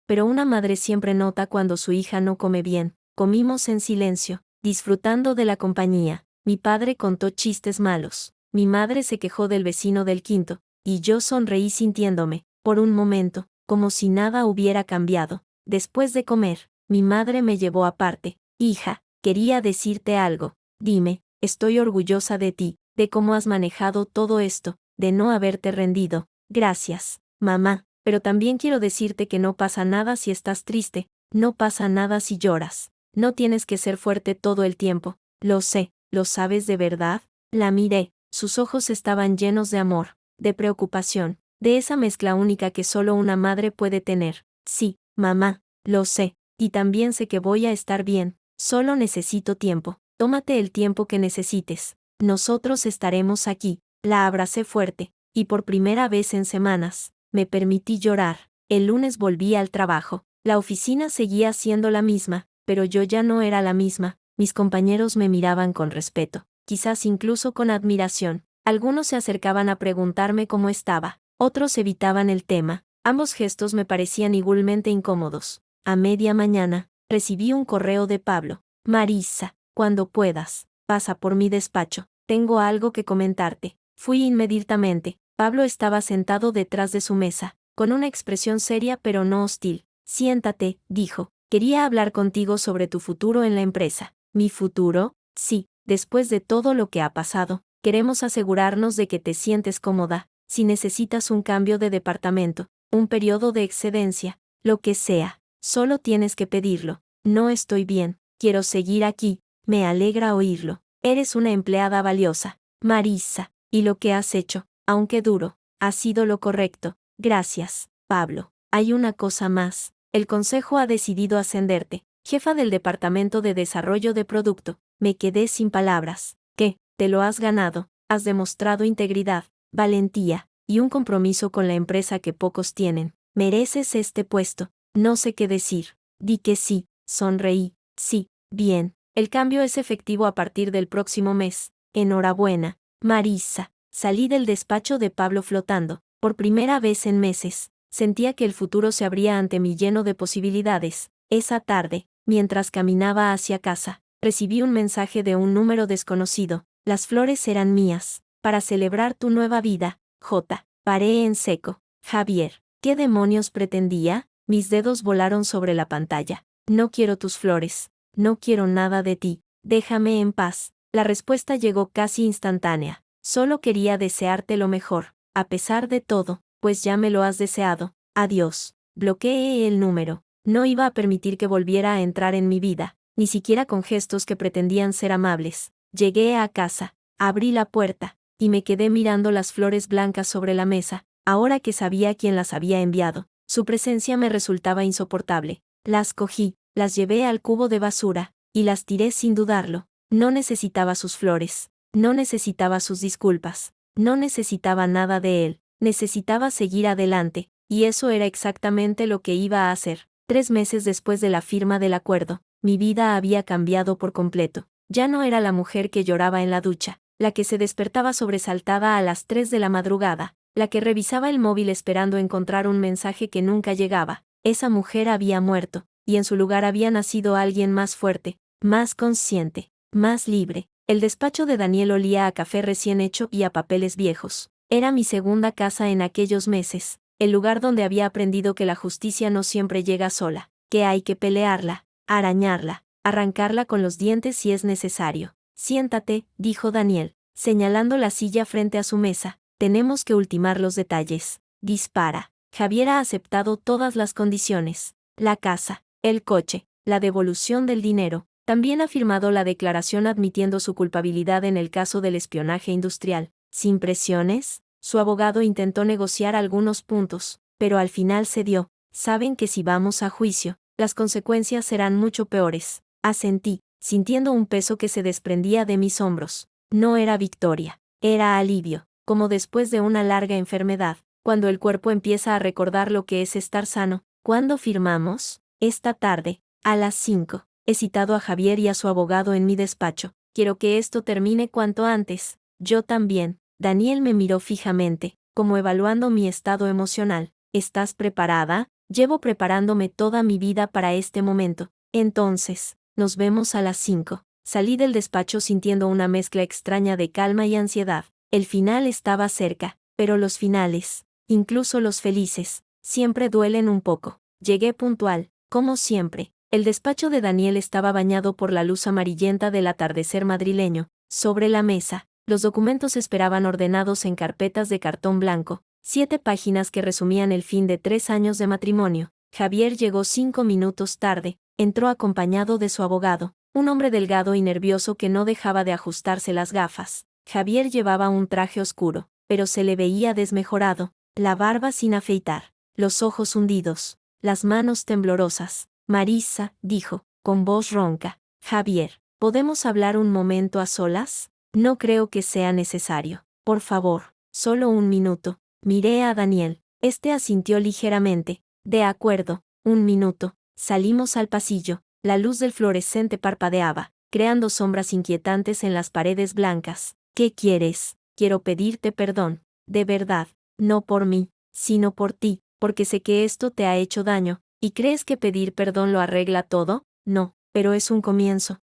Speaker 1: pero una madre siempre nota cuando su hija no come bien. Comimos en silencio, disfrutando de la compañía. Mi padre contó chistes malos. Mi madre se quejó del vecino del quinto, y yo sonreí sintiéndome, por un momento, como si nada hubiera cambiado. Después de comer, mi madre me llevó aparte. Hija, quería decirte algo. Dime, estoy orgullosa de ti, de cómo has manejado todo esto, de no haberte rendido. Gracias, mamá, pero también quiero decirte que no pasa nada si estás triste, no pasa nada si lloras. No tienes que ser fuerte todo el tiempo. Lo sé, ¿lo sabes de verdad? La miré. Sus ojos estaban llenos de amor, de preocupación, de esa mezcla única que solo una madre puede tener. Sí, mamá, lo sé, y también sé que voy a estar bien, solo necesito tiempo. Tómate el tiempo que necesites. Nosotros estaremos aquí. La abracé fuerte, y por primera vez en semanas, me permití llorar. El lunes volví al trabajo. La oficina seguía siendo la misma, pero yo ya no era la misma. Mis compañeros me miraban con respeto, quizás incluso con admiración. Algunos se acercaban a preguntarme cómo estaba, otros evitaban el tema. Ambos gestos me parecían igualmente incómodos. A media mañana, recibí un correo de Pablo. Marisa, cuando puedas, pasa por mi despacho. Tengo algo que comentarte. Fui inmediatamente. Pablo estaba sentado detrás de su mesa, con una expresión seria pero no hostil. Siéntate, dijo. Quería hablar contigo sobre tu futuro en la empresa. ¿Mi futuro? Sí, después de todo lo que ha pasado, queremos asegurarnos de que te sientes cómoda. Si necesitas un cambio de departamento, un periodo de excedencia, lo que sea, solo tienes que pedirlo. No estoy bien, quiero seguir aquí, me alegra oírlo. Eres una empleada valiosa, Marisa, y lo que has hecho, aunque duro, ha sido lo correcto. Gracias, Pablo. Hay una cosa más. El consejo ha decidido ascenderte, jefa del departamento de desarrollo de producto. Me quedé sin palabras. ¿Qué? Te lo has ganado. Has demostrado integridad, valentía, y un compromiso con la empresa que pocos tienen. Mereces este puesto. No sé qué decir. Di que sí. Sonreí. Sí, bien. El cambio es efectivo a partir del próximo mes. Enhorabuena, Marisa. Salí del despacho de Pablo flotando. Por primera vez en meses, sentía que el futuro se abría ante mí lleno de posibilidades. Esa tarde, mientras caminaba hacia casa, recibí un mensaje de un número desconocido. Las flores eran mías. Para celebrar tu nueva vida, J. Paré en seco. Javier. ¿Qué demonios pretendía? Mis dedos volaron sobre la pantalla. No quiero tus flores. No quiero nada de ti. Déjame en paz. La respuesta llegó casi instantánea. Solo quería desearte lo mejor. A pesar de todo, pues ya me lo has deseado. Adiós. Bloqueé el número. No iba a permitir que volviera a entrar en mi vida, ni siquiera con gestos que pretendían ser amables. Llegué a casa, abrí la puerta, y me quedé mirando las flores blancas sobre la mesa. Ahora que sabía quién las había enviado, su presencia me resultaba insoportable. Las cogí, las llevé al cubo de basura, y las tiré sin dudarlo. No necesitaba sus flores, no necesitaba sus disculpas, no necesitaba nada de él, necesitaba seguir adelante, y eso era exactamente lo que iba a hacer. 3 meses después de la firma del acuerdo, mi vida había cambiado por completo. Ya no era la mujer que lloraba en la ducha, la que se despertaba sobresaltada a las 3 de la madrugada, la que revisaba el móvil esperando encontrar un mensaje que nunca llegaba. Esa mujer había muerto, y en su lugar había nacido alguien más fuerte, más consciente, más libre. El despacho de Daniel olía a café recién hecho y a papeles viejos. Era mi segunda casa en aquellos meses, el lugar donde había aprendido que la justicia no siempre llega sola, que hay que pelearla, arañarla, arrancarla con los dientes si es necesario. Siéntate, dijo Daniel, señalando la silla frente a su mesa. Tenemos que ultimar los detalles. Dispara. Javier ha aceptado todas las condiciones. La casa, el coche, la devolución del dinero. También ha firmado la declaración admitiendo su culpabilidad en el caso del espionaje industrial. Sin presiones, su abogado intentó negociar algunos puntos, pero al final cedió. Saben que si vamos a juicio, las consecuencias serán mucho peores. Asentí, sintiendo un peso que se desprendía de mis hombros. No era victoria, era alivio, como después de una larga enfermedad, cuando el cuerpo empieza a recordar lo que es estar sano. ¿Cuándo firmamos? Esta tarde, a las 5. He citado a Javier y a su abogado en mi despacho. Quiero que esto termine cuanto antes. Yo también. Daniel me miró fijamente, como evaluando mi estado emocional. ¿Estás preparada? Llevo preparándome toda mi vida para este momento. Entonces, nos vemos a las 5. Salí del despacho sintiendo una mezcla extraña de calma y ansiedad. El final estaba cerca, pero los finales, incluso los felices, siempre duelen un poco. Llegué puntual, como siempre. El despacho de Daniel estaba bañado por la luz amarillenta del atardecer madrileño. Sobre la mesa, los documentos esperaban ordenados en carpetas de cartón blanco, 7 páginas que resumían el fin de 3 años de matrimonio. Javier llegó 5 minutos tarde, entró acompañado de su abogado, un hombre delgado y nervioso que no dejaba de ajustarse las gafas. Javier llevaba un traje oscuro, pero se le veía desmejorado, la barba sin afeitar, los ojos hundidos, las manos temblorosas. Marisa, dijo, con voz ronca. Javier, ¿podemos hablar un momento a solas? No creo que sea necesario. Por favor, solo un minuto. Miré a Daniel. Este asintió ligeramente. De acuerdo, un minuto. Salimos al pasillo. La luz del fluorescente parpadeaba, creando sombras inquietantes en las paredes blancas. ¿Qué quieres? Quiero pedirte perdón. De verdad, no por mí, sino por ti, porque sé que esto te ha hecho daño. ¿Y crees que pedir perdón lo arregla todo? No, pero es un comienzo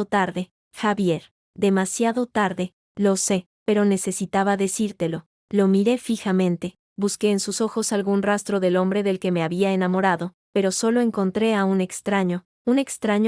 Speaker 1: tarde, Javier. Demasiado tarde, lo sé, pero necesitaba decírtelo. Lo miré fijamente, busqué en sus ojos algún rastro del hombre del que me había enamorado, pero solo encontré a un extraño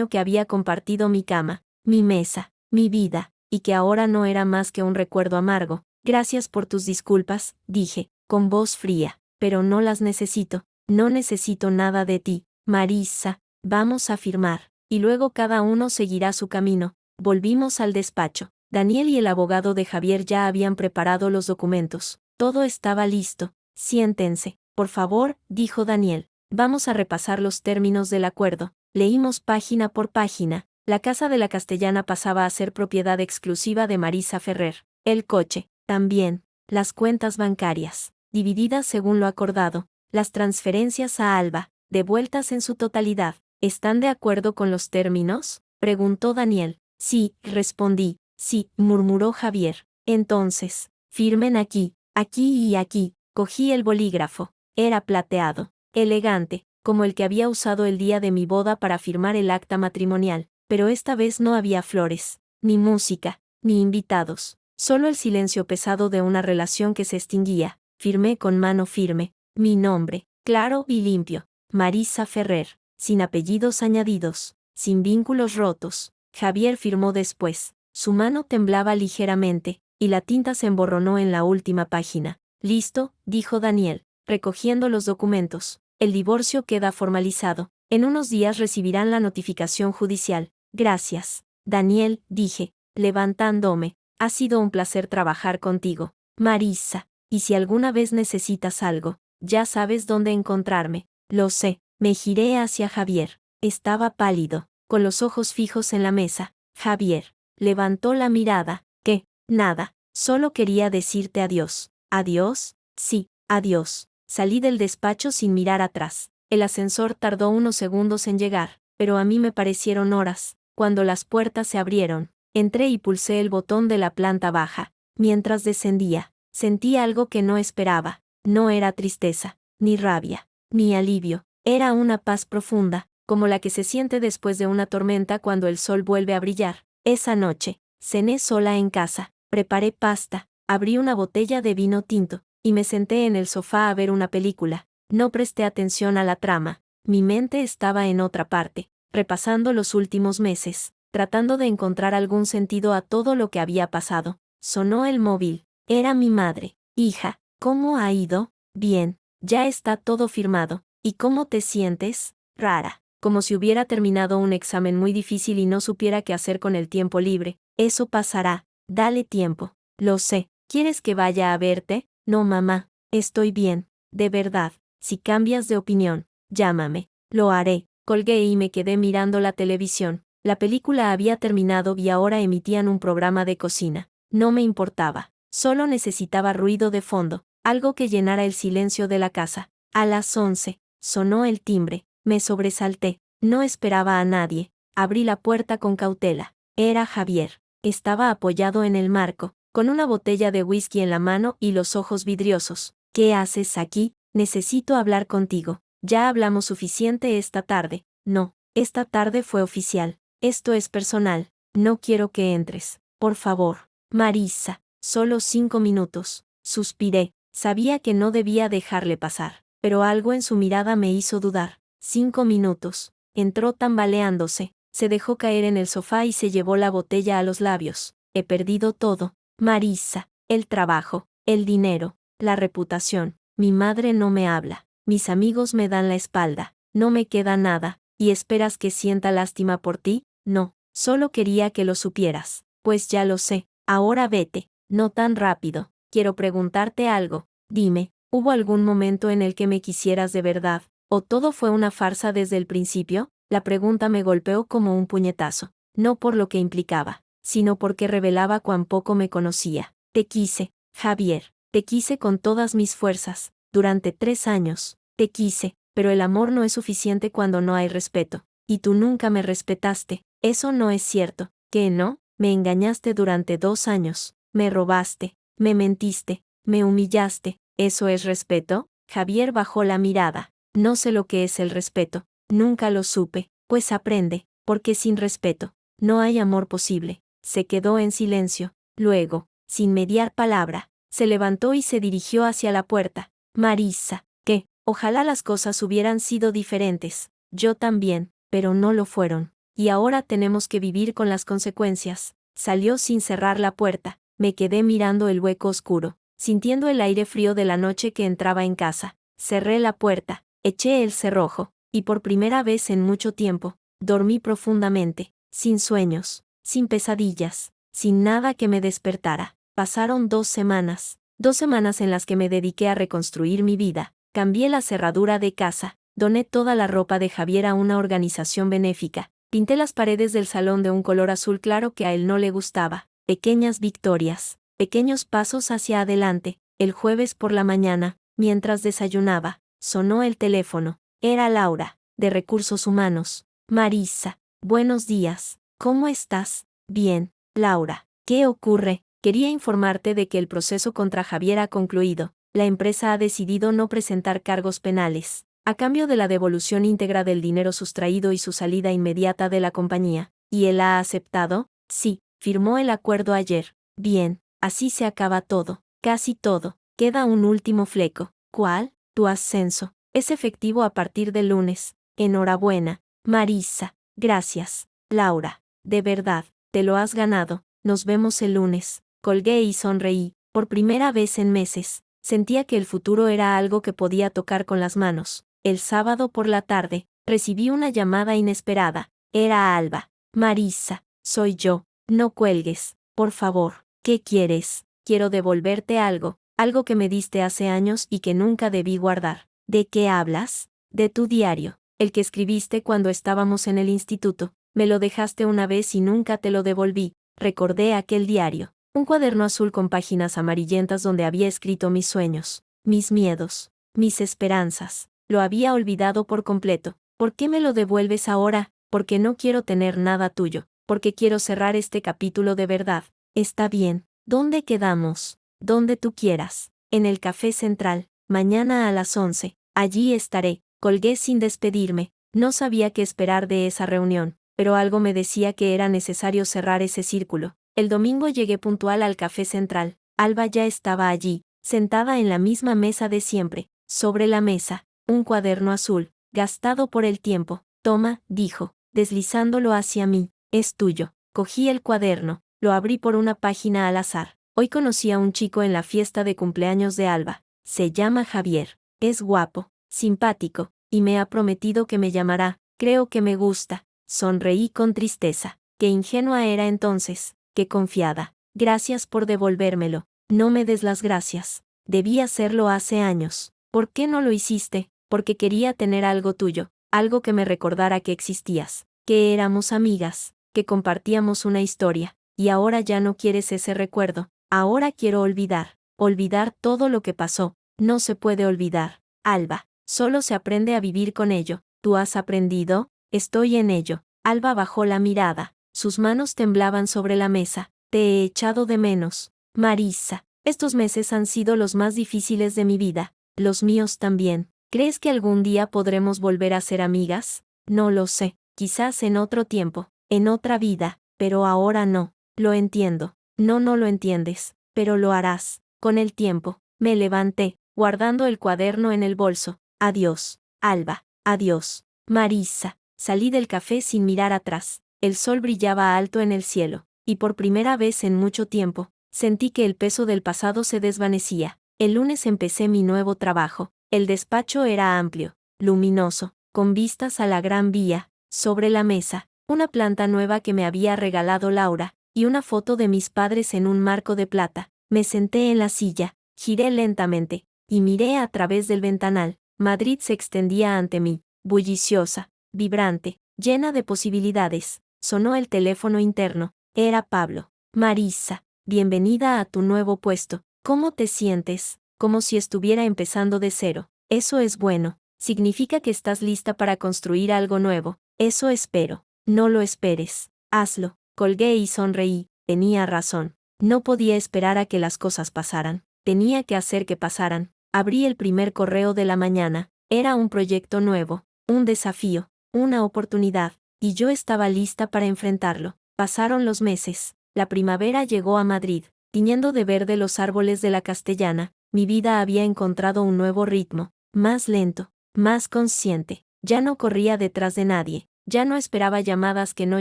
Speaker 1: que había compartido mi cama, mi mesa, mi vida, y que ahora no era más que un recuerdo amargo. Gracias por tus disculpas, dije, con voz fría, pero no las necesito. No necesito nada de ti, Marisa, vamos a firmar, y luego cada uno seguirá su camino. Volvimos al despacho. Daniel y el abogado de Javier ya habían preparado los documentos. Todo estaba listo. Siéntense, por favor, dijo Daniel. Vamos a repasar los términos del acuerdo. Leímos página por página. La casa de la Castellana pasaba a ser propiedad exclusiva de Marisa Ferrer. El coche, también. Las cuentas bancarias, divididas según lo acordado. Las transferencias a Alba, devueltas en su totalidad. ¿Están de acuerdo con los términos? Preguntó Daniel. Sí, respondí. Sí, murmuró Javier. Entonces, firmen aquí, aquí y aquí. Cogí el bolígrafo. Era plateado, elegante, como el que había usado el día de mi boda para firmar el acta matrimonial, pero esta vez no había flores, ni música, ni invitados, solo el silencio pesado de una relación que se extinguía. Firmé con mano firme. Mi nombre, claro y limpio, Marisa Ferrer, sin apellidos añadidos, sin vínculos rotos. Javier firmó después. Su mano temblaba ligeramente, y la tinta se emborronó en la última página. Listo, dijo Daniel, recogiendo los documentos. El divorcio queda formalizado. En unos días recibirán la notificación judicial. Gracias, Daniel, dije, levantándome. Ha sido un placer trabajar contigo, Marisa, y si alguna vez necesitas algo, ya sabes dónde encontrarme. Lo sé. Me giré hacia Javier. Estaba pálido, con los ojos fijos en la mesa. Javier levantó la mirada. ¿Qué? Nada. Solo quería decirte adiós. ¿Adiós? Sí, adiós. Salí del despacho sin mirar atrás. El ascensor tardó unos segundos en llegar, pero a mí me parecieron horas. Cuando las puertas se abrieron, entré y pulsé el botón de la planta baja. Mientras descendía, sentí algo que no esperaba. No era tristeza, ni rabia, ni alivio. Era una paz profunda, como la que se siente después de una tormenta cuando el sol vuelve a brillar. Esa noche, cené sola en casa, preparé pasta, abrí una botella de vino tinto, y me senté en el sofá a ver una película. No presté atención a la trama. Mi mente estaba en otra parte. repasando los últimos meses, tratando de encontrar algún sentido a todo lo que había pasado. Sonó el móvil. Era mi madre. Hija, ¿cómo ha ido? Bien, ya está todo firmado. ¿Y cómo te sientes? Rara. Como si hubiera terminado un examen muy difícil y no supiera qué hacer con el tiempo libre. Eso pasará. Dale tiempo. Lo sé. ¿Quieres que vaya a verte? No, mamá. Estoy bien. De verdad. Si cambias de opinión, llámame. Lo haré. Colgué y me quedé mirando la televisión. La película había terminado y ahora emitían un programa de cocina. No me importaba. Solo necesitaba ruido de fondo, algo que llenara el silencio de la casa. A las 11, sonó el timbre. Me sobresalté. No esperaba a nadie. Abrí la puerta con cautela. Era Javier. Estaba apoyado en el marco, con una botella de whisky en la mano y los ojos vidriosos. ¿Qué haces aquí? Necesito hablar contigo. Ya hablamos suficiente esta tarde. No, esta tarde fue oficial. Esto es personal. No quiero que entres. Por favor. Marisa. Solo 5 minutos. Suspiré. Sabía que no debía dejarle pasar, pero algo en su mirada me hizo dudar. 5 minutos. Entró tambaleándose, se dejó caer en el sofá y se llevó la botella a los labios. He perdido todo. Marisa. El trabajo, el dinero, la reputación. Mi madre no me habla. Mis amigos me dan la espalda. No me queda nada. ¿Y esperas que sienta lástima por ti? No. Solo quería que lo supieras. Pues ya lo sé. Ahora vete. No tan rápido. Quiero preguntarte algo. Dime, ¿hubo algún momento en el que me quisieras de verdad? ¿O todo fue una farsa desde el principio? La pregunta me golpeó como un puñetazo. No por lo que implicaba, sino porque revelaba cuán poco me conocía. Te quise, Javier. Te quise con todas mis fuerzas. Durante 3 años. Te quise, pero el amor no es suficiente cuando no hay respeto. Y tú nunca me respetaste. Eso no es cierto. ¿Qué no? Me engañaste durante 2 años. Me robaste. Me mentiste. Me humillaste. ¿Eso es respeto? Javier bajó la mirada. No sé lo que es el respeto. Nunca lo supe. Pues aprende, porque sin respeto, no hay amor posible. Se quedó en silencio. Luego, sin mediar palabra, se levantó y se dirigió hacia la puerta. Marisa, ¿qué? Ojalá las cosas hubieran sido diferentes. Yo también, pero no lo fueron. Y ahora tenemos que vivir con las consecuencias. Salió sin cerrar la puerta. Me quedé mirando el hueco oscuro, sintiendo el aire frío de la noche que entraba en casa. Cerré la puerta, eché el cerrojo, y por primera vez en mucho tiempo, dormí profundamente, sin sueños, sin pesadillas, sin nada que me despertara. Pasaron 2 semanas, 2 semanas en las que me dediqué a reconstruir mi vida. Cambié la cerradura de casa, doné toda la ropa de Javier a una organización benéfica, pinté las paredes del salón de un color azul claro que a él no le gustaba. Pequeñas victorias, pequeños pasos hacia adelante. El jueves por la mañana, mientras desayunaba, sonó el teléfono. Era Laura, de Recursos Humanos. Marisa, buenos días. ¿Cómo estás? Bien, Laura. ¿Qué ocurre? Quería informarte de que el proceso contra Javier ha concluido. La empresa ha decidido no presentar cargos penales, a cambio de la devolución íntegra del dinero sustraído y su salida inmediata de la compañía. ¿Y él ha aceptado? Sí, firmó el acuerdo ayer. Bien, así se acaba todo, casi todo. Queda un último fleco. ¿Cuál? Tu ascenso. Es efectivo a partir del lunes. Enhorabuena, Marisa. Gracias, Laura. De verdad, te lo has ganado. Nos vemos el lunes. Colgué y sonreí. Por primera vez en meses, sentía que el futuro era algo que podía tocar con las manos. El sábado por la tarde, recibí una llamada inesperada. Era Alba. Marisa, soy yo. No cuelgues, por favor. ¿Qué quieres? Quiero devolverte algo, algo que me diste hace años y que nunca debí guardar. ¿De qué hablas? De tu diario, el que escribiste cuando estábamos en el instituto. Me lo dejaste una vez y nunca te lo devolví. Recordé aquel diario, un cuaderno azul con páginas amarillentas donde había escrito mis sueños, mis miedos, mis esperanzas. Lo había olvidado por completo. ¿Por qué me lo devuelves ahora? Porque no quiero tener nada tuyo, porque quiero cerrar este capítulo de verdad. Está bien. ¿Dónde quedamos? Donde tú quieras. En el Café Central, mañana a las 11. Allí estaré. Colgué sin despedirme. No sabía qué esperar de esa reunión, pero algo me decía que era necesario cerrar ese círculo. El domingo llegué puntual al Café Central. Alba ya estaba allí, sentada en la misma mesa de siempre. Sobre la mesa, un cuaderno azul, gastado por el tiempo. Toma, dijo. deslizándolo hacia mí. Es tuyo. Cogí el cuaderno, lo abrí por una página al azar. Hoy conocí a un chico en la fiesta de cumpleaños de Alba. Se llama Javier. Es guapo, simpático, y me ha prometido que me llamará. Creo que me gusta. Sonreí con tristeza. Qué ingenua era entonces, qué confiada. Gracias por devolvérmelo. No me des las gracias. Debí hacerlo hace años. ¿Por qué no lo hiciste? Porque quería tener algo tuyo, algo que me recordara que existías, que éramos amigas, que compartíamos una historia, y ahora ya no quieres ese recuerdo. Ahora quiero olvidar todo lo que pasó. No se puede olvidar, Alba. Solo se aprende a vivir con ello. ¿Tú has aprendido? Estoy en ello. Alba bajó la mirada. Sus manos temblaban sobre la mesa. Te he echado de menos, Marissa. Estos meses han sido los más difíciles de mi vida. Los míos también. ¿Crees que algún día podremos volver a ser amigas? No lo sé. Quizás en otro tiempo, en otra vida, pero ahora no. Lo entiendo. No lo entiendes, pero lo harás. Con el tiempo. Me levanté, guardando el cuaderno en el bolso. Adiós, Alba. Adiós, Marissa. Salí del café sin mirar atrás. El sol brillaba alto en el cielo, y por primera vez en mucho tiempo, sentí que el peso del pasado se desvanecía. El lunes empecé mi nuevo trabajo. El despacho era amplio, luminoso, con vistas a la Gran Vía. Sobre la mesa, una planta nueva que me había regalado Laura, y una foto de mis padres en un marco de plata. Me senté en la silla, giré lentamente, y miré a través del ventanal. Madrid se extendía ante mí, bulliciosa, vibrante, llena de posibilidades. Sonó el teléfono interno. Era Pablo. Marissa, bienvenida a tu nuevo puesto. ¿Cómo te sientes? Como si estuviera empezando de cero. Eso es bueno. Significa que estás lista para construir algo nuevo. Eso espero. No lo esperes. Hazlo. Colgué y sonreí. Tenía razón. No podía esperar a que las cosas pasaran. Tenía que hacer que pasaran. Abrí el primer correo de la mañana. Era un proyecto nuevo, un desafío, una oportunidad, y yo estaba lista para enfrentarlo. Pasaron los meses. La primavera llegó a Madrid, tiñendo de verde los árboles de la Castellana. Mi vida había encontrado un nuevo ritmo, más lento, más consciente. Ya no corría detrás de nadie, ya no esperaba llamadas que no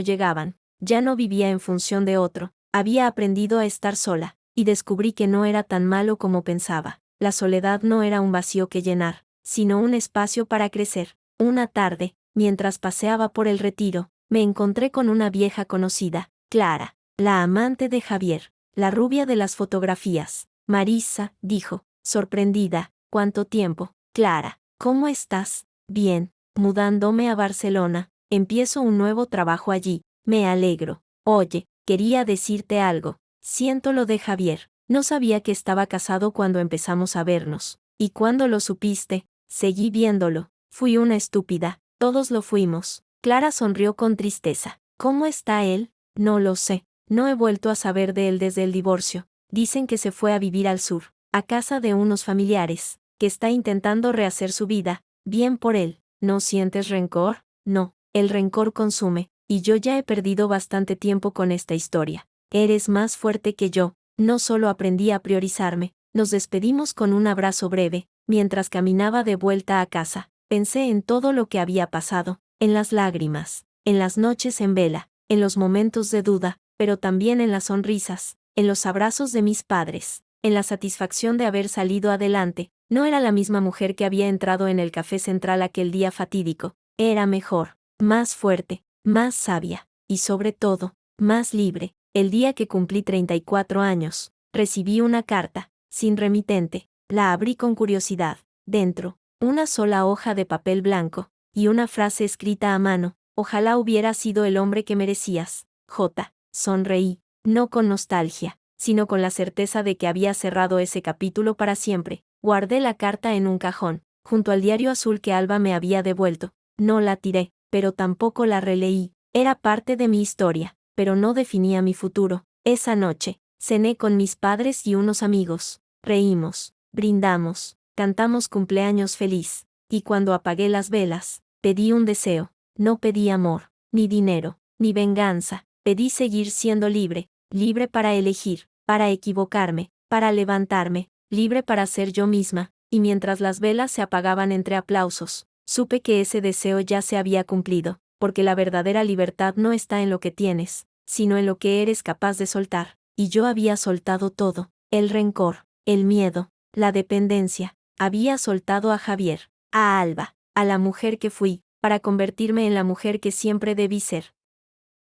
Speaker 1: llegaban, ya no vivía en función de otro. Había aprendido a estar sola, y descubrí que no era tan malo como pensaba. La soledad no era un vacío que llenar, sino un espacio para crecer. Una tarde, mientras paseaba por el Retiro, me encontré con una vieja conocida, Clara, la amante de Javier, la rubia de las fotografías. Marissa, dijo, sorprendida, ¿cuánto tiempo? Clara, ¿cómo estás? Bien, mudándome a Barcelona, empiezo un nuevo trabajo allí, me alegro. Oye, quería decirte algo, siento lo de Javier, no sabía que estaba casado cuando empezamos a vernos. ¿Y cuándo lo supiste? Seguí viéndolo, fui una estúpida, todos lo fuimos. Clara sonrió con tristeza. ¿Cómo está él? No lo sé, no he vuelto a saber de él desde el divorcio. Dicen que se fue a vivir al sur, a casa de unos familiares, que está intentando rehacer su vida. Bien por él. ¿No sientes rencor? No, el rencor consume, y yo ya he perdido bastante tiempo con esta historia. Eres más fuerte que yo. No solo aprendí a priorizarme, nos despedimos con un abrazo breve. Mientras caminaba de vuelta a casa, pensé en todo lo que había pasado, en las lágrimas, en las noches en vela, en los momentos de duda, pero también en las sonrisas, en los abrazos de mis padres, en la satisfacción de haber salido adelante. No era la misma mujer que había entrado en el café central aquel día fatídico. Era mejor, más fuerte, más sabia, y sobre todo, más libre. El día que cumplí 34 años, recibí una carta, sin remitente. La abrí con curiosidad. Dentro, una sola hoja de papel blanco, y una frase escrita a mano. Ojalá hubiera sido el hombre que merecías. J. Sonreí, no con nostalgia, sino con la certeza de que había cerrado ese capítulo para siempre. Guardé la carta en un cajón, junto al diario azul que Alba me había devuelto. No la tiré, pero tampoco la releí. Era parte de mi historia, pero no definía mi futuro. Esa noche, cené con mis padres y unos amigos. Reímos, brindamos, cantamos cumpleaños feliz, y cuando apagué las velas, pedí un deseo. No pedí amor, ni dinero, ni venganza. Pedí seguir siendo libre, libre para elegir, para equivocarme, para levantarme, libre para ser yo misma. Y mientras las velas se apagaban entre aplausos, supe que ese deseo ya se había cumplido. porque la verdadera libertad no está en lo que tienes, sino en lo que eres capaz de soltar. Y yo había soltado todo, el rencor, el miedo, la dependencia. Había soltado a Javier, a Alba, a la mujer que fui, para convertirme en la mujer que siempre debí ser.